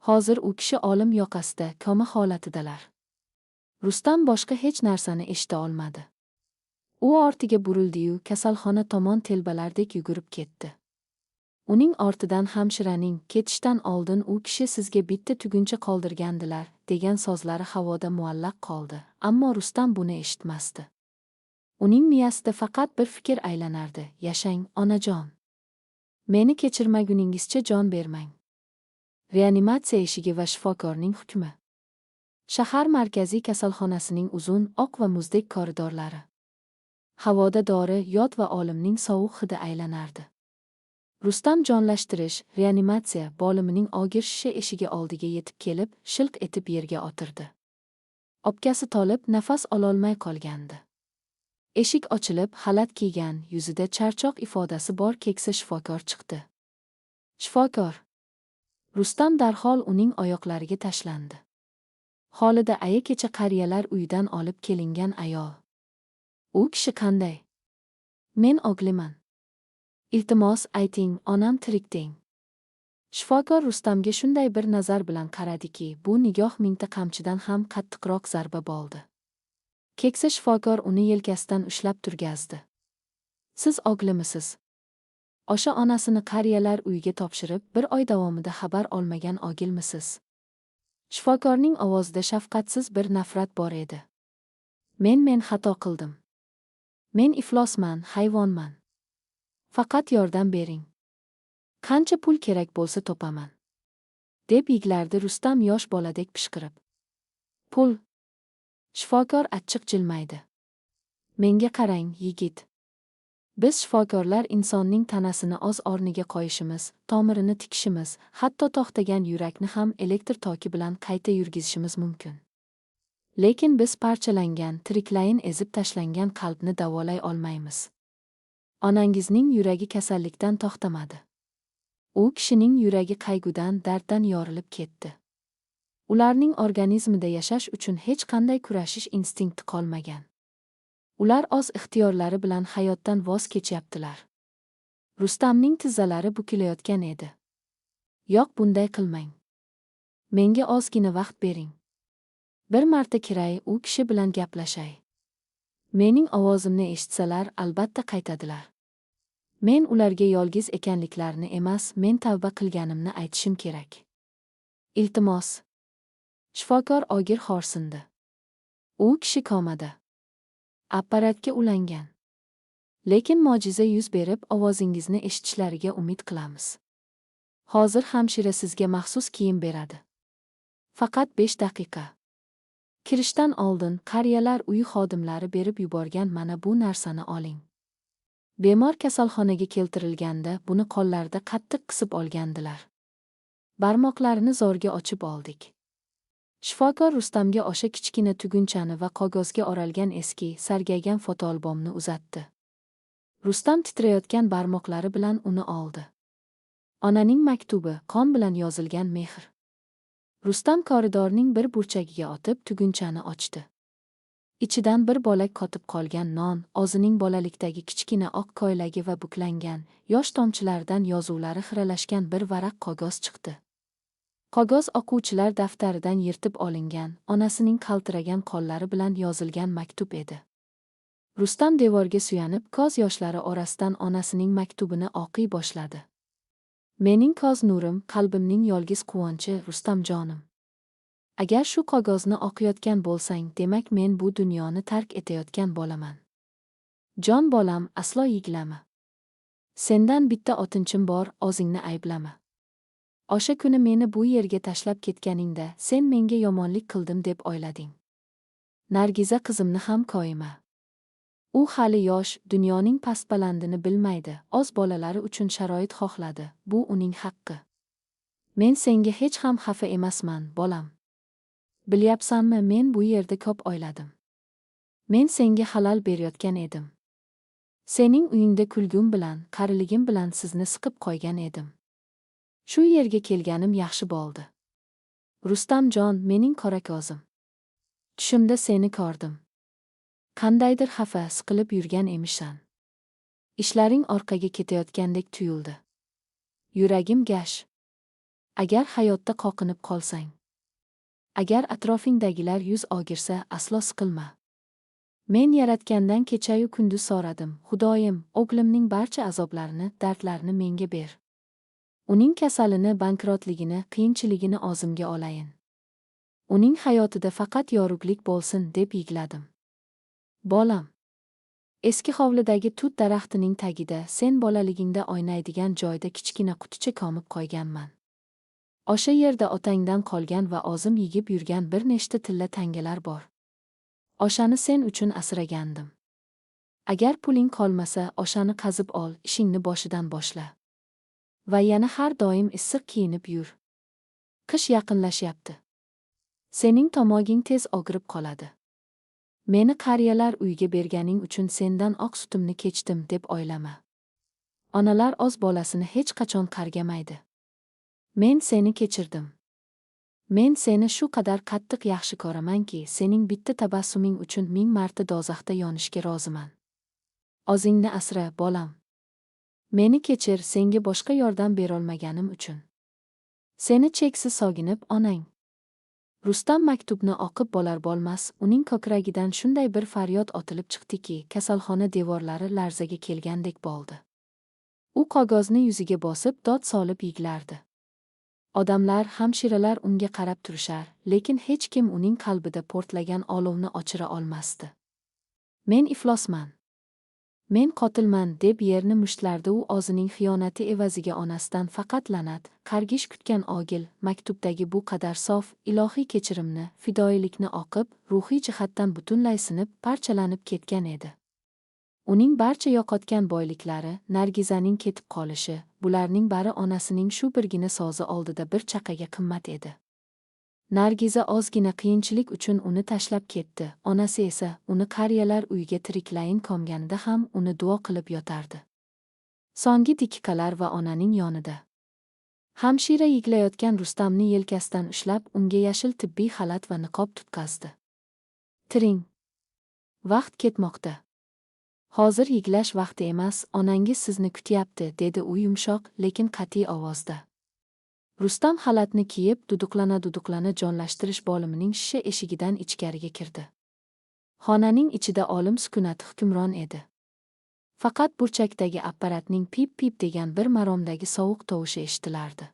Hozir u kishi olim yoqasida, koma holatidalar. Rustam boshqa hech narsani eshita olmadi. U ortiga burildi-yu, kasalxona tomon telbalardek yugurib ketdi. Uning ortidan hamshiraning ketishdan oldin u kishi sizga bitta tuguncha qoldirgandilar, degan so'zlari havoda muallaq qoldi, ammo Rustam buni eshitmasdi. Uning miyasida faqat bir fikr aylanardi: yashang, onajon. Meni kechirmaguningizcha jon bermang. Reanimatsiya eshigi va shifokorning hukmi. Shahar markaziy kasalxonasining uzun, oq va muzdek koridorlari. Havoda dori, yod va olimning sovuq hidi aylanardi. Rustam jonlashtirish, reanimatsiya bo'limining og'ir shisha eshigi oldiga yetib kelib, shilq etib yerga o'tirdi. Obkasi tolib, nafas ololmay qolgandi. Eshik ochilib, xalat kiygan, yuzida charchoq ifodasi bor keksa shifokor chiqdi. Shifokor. Rustam darhol uning oyoqlariga tashlandi. Xolida aya kecha qariyalar uyidan olib kelingan ayol. U kishi qanday? Men o'g'liman. Iltimos ayting, onam tirik deng. Shifokor Rustamga shunday bir nazar bilan qaradiki, bu nigoh mingta qamchidan ham qattiqroq zarba bo'ldi. Keksa shifokor uni yelkasidan ushlab turgazdi. Siz o'g'limisiz? O'sha onasini qariyalar uyiga topshirib, bir oy davomida xabar olmagan o'g'ilmisiz? Shifokorning ovozida shafqatsiz bir nafrat bor edi. Men xato qildim. Men iflosman, hayvonman. Faqat yordam bering. Qancha pul kerak bo'lsa topaman. Deb yig'lardi Rustam yosh boladek pishqirib. Pul. Shifokor achchiq jilmaydi. Menga qarang, yigit. Biz shifokorlar insonning tanasini o'z o'rniga qo'yishimiz, tomirini tikishimiz, hatto to'xtagan yurakni ham elektr toki bilan qayta yurgizishimiz mumkin. Lekin biz parchalangan, tiriklayin ezib tashlangan qalbni davolay olmaymiz. Onangizning yuragi kasallikdan to'xtamadi. U kishining yuragi qayg'udan, darddan yorilib ketdi. Ularning organizmida yashash uchun hech qanday kurashish instinkti qolmagan. Ular o'z ixtiyorlari bilan hayotdan voz kechyaptilar. Rustamning tizzalari bukilayotgan edi. Yo'q, bunday qilmang. Menga ozgina vaqt bering. Bir marta kiray, u kishi bilan gaplashay. Mening ovozimni eshitsalar, albatta qaytadilar. Men ularga yolg'iz ekanliklarini emas, men tavba qilganimni aytishim kerak. Iltimos. Shifokor og'ir xo'rsindi. U kishi komada. Apparatga ulangan. Lekin mo'jiza yuz berib, ovozingizni eshitishlariga umid qilamiz. Hozir hamshira sizga maxsus kiyim beradi. Faqat 5 daqiqa. Kirishdan oldin qariyalar uyi xodimlari berib yuborgan mana bu narsani oling. Bemor kasalxonaga keltirilganda buni qo'llarida qattiq qisib olgandilar. Barmoqlarini zo'rga ochib oldik. Shifokor Rustamga o'sha kichkina tugunchani va qog'ozga o'ralgan eski, sargaygan fotoalbomni uzatdi. Rustam titrayotgan barmoqlari bilan uni oldi. Onaning maktubi, qon bilan yozilgan mehr. Rustam koridorning bir burchagiga otib tugunchani ochdi. Ichidan bir bo'lak qotib qolgan non, o'zining bolalikdagi kichkina oq ko'ylagi va buklangan, yosh tomchilaridan yozuvlari xiralashgan bir varaq qog'oz chiqdi. Qog'oz o'quvchilar daftaridan yirtib olingan, onasining qaltiragan qo'llari bilan yozilgan maktub edi. Rustam devorga suyanib, ko'z yoshlari orasidan onasining maktubini o'qiy boshladi. Mening ko'z nurim, qalbimning yolg'iz quvonchi, Rustamjonim. Agar shu qog'ozni o'qiyotgan bo'lsang, demak men bu dunyoni tark etayotgan bo'laman. Jon bolam, aslo yig'lama. Sendan bitta o'tinchim bor, o'zingni ayblama. O'sha kuni meni bu yerga tashlab ketganingda, sen menga yomonlik qildim deb o'ylading. Nargiza qizimni ham koyima. U hali yosh, dunyoning past-balandini bilmaydi, o'z bolalari uchun sharoit xohladi, bu uning haqqi. Men senga hech ham xafa emasman, bolam. Bilyapsanmi, men bu yerda ko'p o'yladim. Men senga halal berayotgan edim. Sening uyingda kulgum bilan, qariligim bilan sizni siqib qo'ygan edim. Shu yerga kelganim yaxshi bo'ldi. Rustamjon, mening qora ko'zim. Tushimda seni ko'rdim. Qandaydir xafa, siqilib yurgan emishan. Ishlaring orqaga ketayotgandek tuyuldi. Yuragim gash. Agar hayotda qoqinib qolsang, agar atrofingdagilar yuz o'girsa, aslo siqilma. Men yaratgandan kechayu kunduz so'radim, Xudoyim, o'g'limning barcha azoblarini, dardlarini menga ber. Uning kasalini, bankrotligini, qiyinchiligini o'zimga olayin. Uning hayotida faqat yorug'lik bo'lsin deb yig'ladim. Bolam. Eski hovlidagi tut daraxtining tagida, sen bolaligingda o'ynaydigan joyda kichkina quticha ko'mib qo'yganman. O'sha yerda otangdan qolgan va o'zim yigib yurgan bir nechta tilla tangalar bor. O'shani sen uchun asragandim. Agar puling qolmasa, o'shani qazib ol, ishingni boshidan boshla. Va yana har doim issiq kiyinib yur. Qish yaqinlashyapti. Sening tomog'ing tez og'rib qoladi. Meni qariyalar uyiga berganing uchun sendan oq sutimni kechdim deb o'ylama. Onalar o'z bolasini hech qachon qargamaydi. Men seni kechirdim. Men seni shu qadar qattiq yaxshi ko'ramanki, sening bitta tabassuming uchun 1000 marta do'zaxda yonishga roziman. O'zingni asra, bolam. Meni kechir, senga boshqa yordam berolmaganim uchun. Seni cheksiz sog'inib, onang. Rustam maktubni o'qib bo'lar-bo'lmas, uning ko'kragidan shunday bir faryod otilib chiqdiki, kasalxona devorlari larzaga kelgandek bo'ldi. U qog'ozni yuziga bosib, dod solib yig'lardi. Odamlar, hamshiralar unga qarab turishar, lekin hech kim uning qalbida portlagan olovni o'chira olmasdi. Men iflosman. Men qotilman deb yerni mushtlardi u o'zining xiyonati evaziga onasidan faqat la'nat, qargish kutgan o'g'il, maktubdagi bu qadar sof, ilohiy kechirimni, fidoyilikni o'qib, ruhiy jihatdan butunlay sinib, parchalanib ketgan edi. Uning barcha yo'qotgan boyliklari, Nargizaning ketib qolishi, bularning bari onasining shu birgina so'zi oldida bir chaqaga qimmat edi. Nargiza ozgina qiyinchilik uchun uni tashlab ketdi, onasi esa uni qariyalar uyiga tiriklayin ko'mganida ham uni duo qilib yotardi. So'nggi daqiqalar va onaning yonida. Hamshira yig'layotgan Rustamni yelkasidan ushlab, unga yashil tibbiy xalat va niqob tutqazdi. Tiring. Vaqt ketmoqda. Hozir yig'lash vaqti emas, onangiz sizni kutyapti, dedi u yumshoq, lekin qat'iy ovozda. Rustam xalatni kiyib, duduqlana jonlashtirish bo'limining shisha eshigidan ichkariga kirdi. Xonaning ichida olim sukunati hukmron edi. Faqat burchakdagi apparatning pip-pip degan bir maromdagi sovuq tovushi eshitilardi.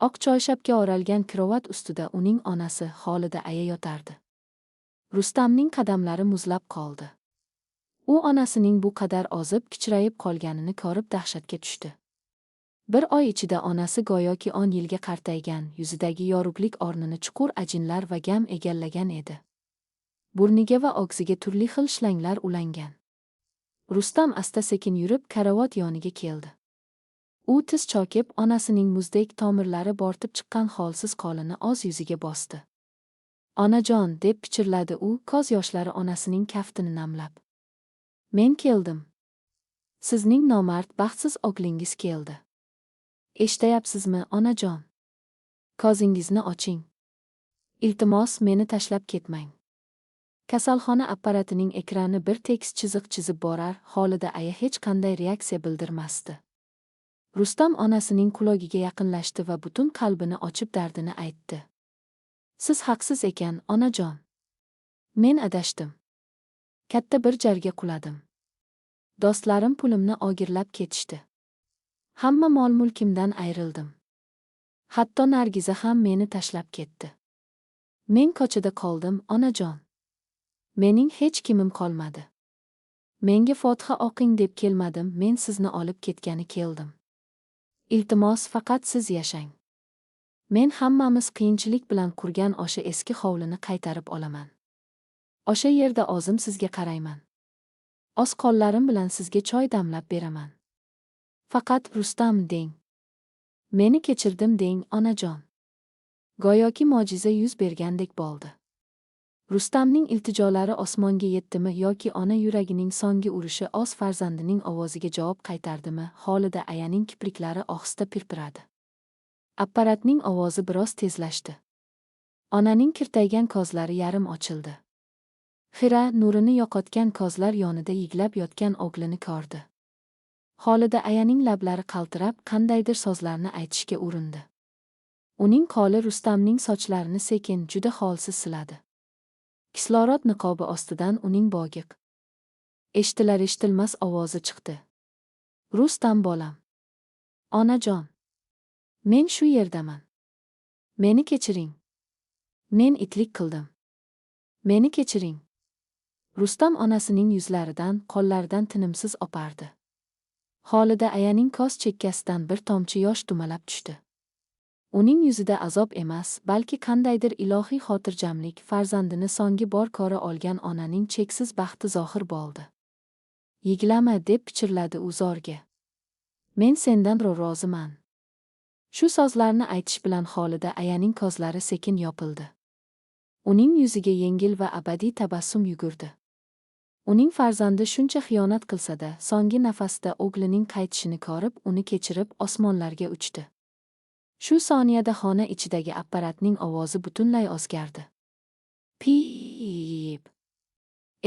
Oq choyshabga o'ralgan krovat ustida uning onasi Xolida aya yotardi. Rustamning qadamlari muzlab qoldi. U onasining bu qadar ozib, kichrayib qolganini ko'rib dahshatga tushdi. Bir oy ichida onasi go'yoki 10 yilga qartaygan, yuzidagi yorug'lik o'rnini chuqur ajinlar va gam egallagan edi. Burniga va og'ziga turli xil shlanglar ulangan. Rustam asta-sekin yurib karavot yoniga keldi. U tiz chokib, onasining muzdek tomirlari bortib chiqqan holsiz qo'lini o'z yuziga bosdi. "Onajon", deb pichirladi u, ko'z yoshlari onasining kaftini namlab. "Men keldim. Sizning nomard, baxtsiz o'g'lingiz keldi. Eshitayapsizmi, onajon? Ko'zingizni oching. Iltimos, meni tashlab ketmang." Kasalxona apparatining ekrani bir tekis chiziq chizib borar, Xolida aya hech qanday reaksiya bildirmasdi. Rustam onasining quloqiga yaqinlashdi va butun qalbini ochib dardini aytdi. Siz haqsiz ekan, onajon. Men adashdim. Katta bir jarga quladim. Do'stlarim pulimni o'g'irlab ketishdi. Hamma mol-mulkimdan ayrildim. Hatto Nargiza ham meni tashlab ketdi. Men ko'chada qoldim, onajon. Mening hech kimim qolmadi. Menga Fotiha o'qing deb kelmadim, men sizni olib ketgani keldim. Iltimos, faqat siz yashang. Men hammamiz qiyinchilik bilan qurgan o'sha eski hovlini qaytarib olaman. O'sha yerda o'zim sizga qarayman. Oz qo'llarim bilan sizga choy damlab beraman. Faqat Rustam deng. Meni kechirdim deng, onajon. Go'yoki mo'jiza yuz bergandek bo'ldi. Rustamning iltijolari osmonga yetdimi yoki ona yuragining so'nggi urishi o'z farzandining ovoziga javob qaytardimi? Xolida ayaning kipriklari ohista pirpiradi. Apparatning ovozi biroz tezlashdi. Onaning kirtaygan ko'zlari yarim ochildi. Xira nurini yo'qotgan ko'zlar yonida yiglab yotgan o'g'lini ko'rdi. Xolida ayaning lablari qaltirab qandaydir so'zlarni aytishga urindi. Uning qo'li Rustamning sochlarini sekin, juda holsiz siladi. Kislorod niqobi ostidan uning bo'g'iq, eshitilar-eshitilmas ovozi chiqdi. Rustam bolam. Onajon. Men shu yerdaman. Meni kechiring. Men itlik qildim. Meni kechiring. Rustam onasining yuzlaridan, qo'llaridan tinimsiz opardi. Xolida ayaning ko'z chekkasidan bir tomchi yosh dumalab tushdi. Uning yuzida azob emas, balki qandaydir ilohiy xotirjamlik, farzandini so'nggi bor ko'ra olgan onaning cheksiz baxti zohir bo'ldi. Yiglama deb pichirladi u zo'rga. Men sendan roziman. Shu so'zlarni aytish bilan Xolida ayaning ko'zlari sekin yopildi. Uning yuziga yengil va abadiy tabassum yugurdi. Uning farzandi shuncha xiyonat qilsa-da, so'nggi nafasda o'g'lining qaytishini ko'rib, uni kechirib osmonlarga uchdi. Shu soniyada xona ichidagi apparatning ovozi butunlay o'zgardi. Piip.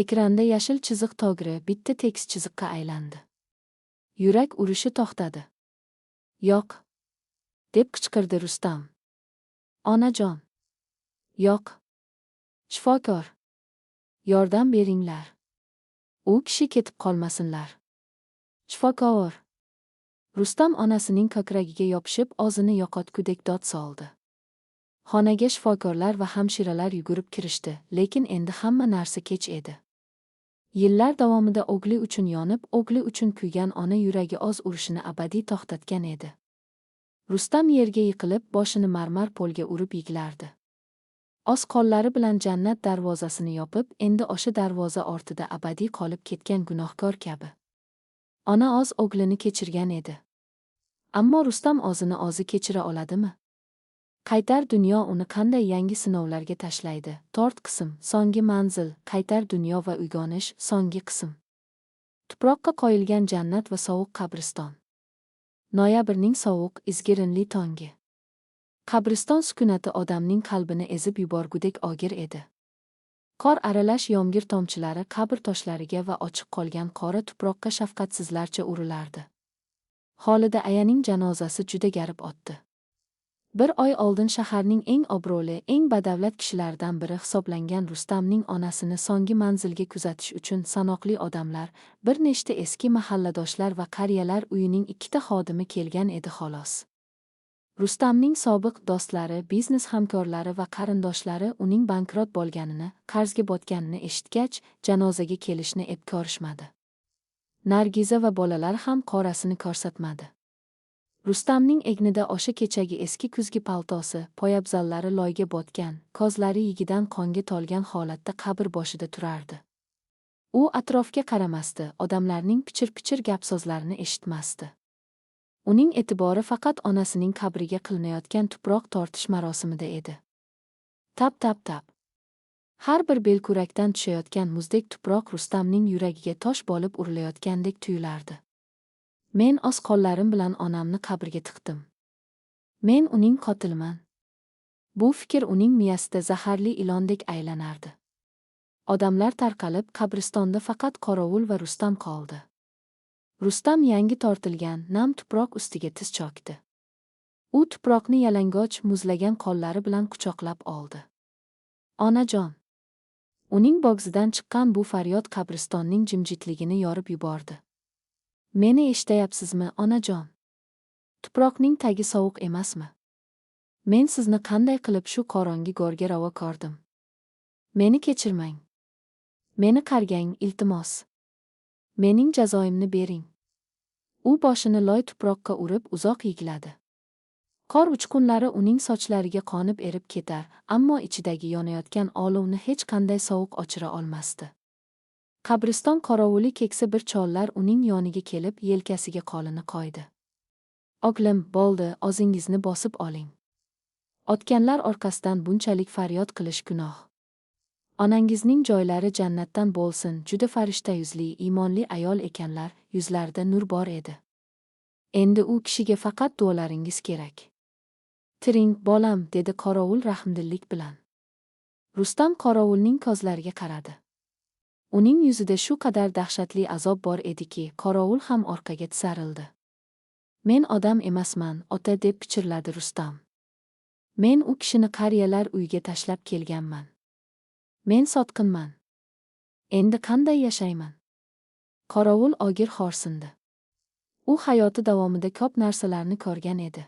Ekranda yashil chiziq togri bitta tekis chiziqqa aylandi. Yurak urishi to'xtadi. Yo'q, deb qichqirdi Rustam. Onajon. Yo'q. Shifokor. Yordam beringlar. U kishi ketib qolmasinlar. Shifokor. Rustam onasining ko'kragiga yopishib o'zini yo'qotgudek dod soldi. Xonaga shifokorlar va hamshiralar yugurib kirishdi, lekin endi hamma narsa kech edi. Yillar davomida o'g'li uchun yonib, o'g'li uchun kuygan ona yuragi o'z urishini abadiy to'xtatgan edi. Rustam yerga yiqilib, boshini marmar polga urib yiglardi. O'z qo'llari bilan jannat darvozasini yopib, endi o'sha darvoza ortida abadiy qolib ketgan gunohkor kabi. Ona o'z o'g'lini kechirgan edi. Ammo Rustam o'zini o'zi kechira oladimi? Qaytar dunyo uni qanday yangi sinovlarga tashlaydi? To'rt qism, so'nggi manzil, qaytar dunyo va uyg'onish, so'nggi qism. Tuproqqa qo'yilgan jannat va sovuq qabriston. Noyabrning sovuq, izgirinli tongi. Qabriston sukunati odamning qalbini ezib yuborgudek og'ir edi. Qor aralash yomg'ir tomchilari qabr toshlariga va ochiq qolgan qora tuproqqa shafqatsizlarcha urilardi. Xolida ayaning janozasi juda garib o'tdi. Bir oy oldin shaharning eng obro'li, eng badavlat kishilaridan biri hisoblangan Rustamning onasini so'nggi manzilga kuzatish uchun sanoqli odamlar, bir nechta eski mahalladoshlar va qariyalar uyining ikkita xodimi kelgan edi xolos. Rustamning sobiq do'stlari, biznes hamkorlari va qarindoshlari uning bankrot bo'lganini, qarzga botganini eshitgach, janozaga kelishni ep ko'rishmadi. Nargiza va bolalar ham qorasini ko'rsatmadi. Rustamning egnida o'sha kechagi eski kuzgi paltosi, poyabzallari loyga botgan, ko'zlari yigidan qonga to'lgan holatda qabr boshida turardi. U atrofga qaramasdi, odamlarning pichir-pichir gap-so'zlarini eshitmasdi. Uning e'tibori faqat onasining qabriga qilinayotgan tuproq tortish marosimida edi. Tap-tap-tap. Har bir belkurakdan tushayotgan muzdek tuproq Rustamning yuragiga tosh bo'lib urilayotgandek tuyulardi. Men o'z qo'llarim bilan onamni qabrga tiqdim. Men uning qotiliman. Bu fikr uning miyasida zaharli ilondek aylanardi. Odamlar tarqalib, qabristonda faqat qorovul va Rustam qoldi. Rustam yangi tortilgan nam tuproq ustiga tiz chokdi. U tuproqni yalang'och muzlagan qo'llari bilan quchoqlab oldi. Onajon! Uning bo'g'zidan chiqqan bu faryod qabristonning jimjitligini yorib yubordi. Meni eshitayapsizmi, onajon? Tuproqning tagi sovuq emasmi? Men sizni qanday qilib shu qorong'i go'rga ravo ko'rdim? Meni kechirmang. Meni qargang, iltimos. Mening jazoimni bering. U boshini loy tuproqqa urib uzoq yig'ladi. Qor uchqunlari uning sochlariga qonib erib ketar, ammo ichidagi yonayotgan olovni hech qanday sovuq o'chira olmasdi. Qabriston qorovuli keksa bir chollar uning yoniga kelib yelkasiga qo'lini qo'ydi. O'g'lim, bo'ldi, o'zingizni bosib oling. Otganlar orqasidan bunchalik faryod qilish gunoh. Onangizning joylari jannatdan bo'lsin, juda farishta yuzli, iymonli ayol ekanlar, yuzlarida nur bor edi. Endi u kishiga faqat duolaringiz kerak. Tiring, bolam, dedi qorovul rahmdillik bilan. Rustam qorovulning ko'zlariga qaradi. Uning yuzida shu qadar dahshatli azob bor ediki, qorovul ham orqaga tisarildi. Men odam emasman, ota, deb pichirladi Rustam. Men u kishini qariyalar uyiga tashlab kelganman. Men sotqinman. Endi qanday yashayman? Qorovul og'ir xo'rsindi. U hayoti davomida ko'p narsalarni ko'rgan edi.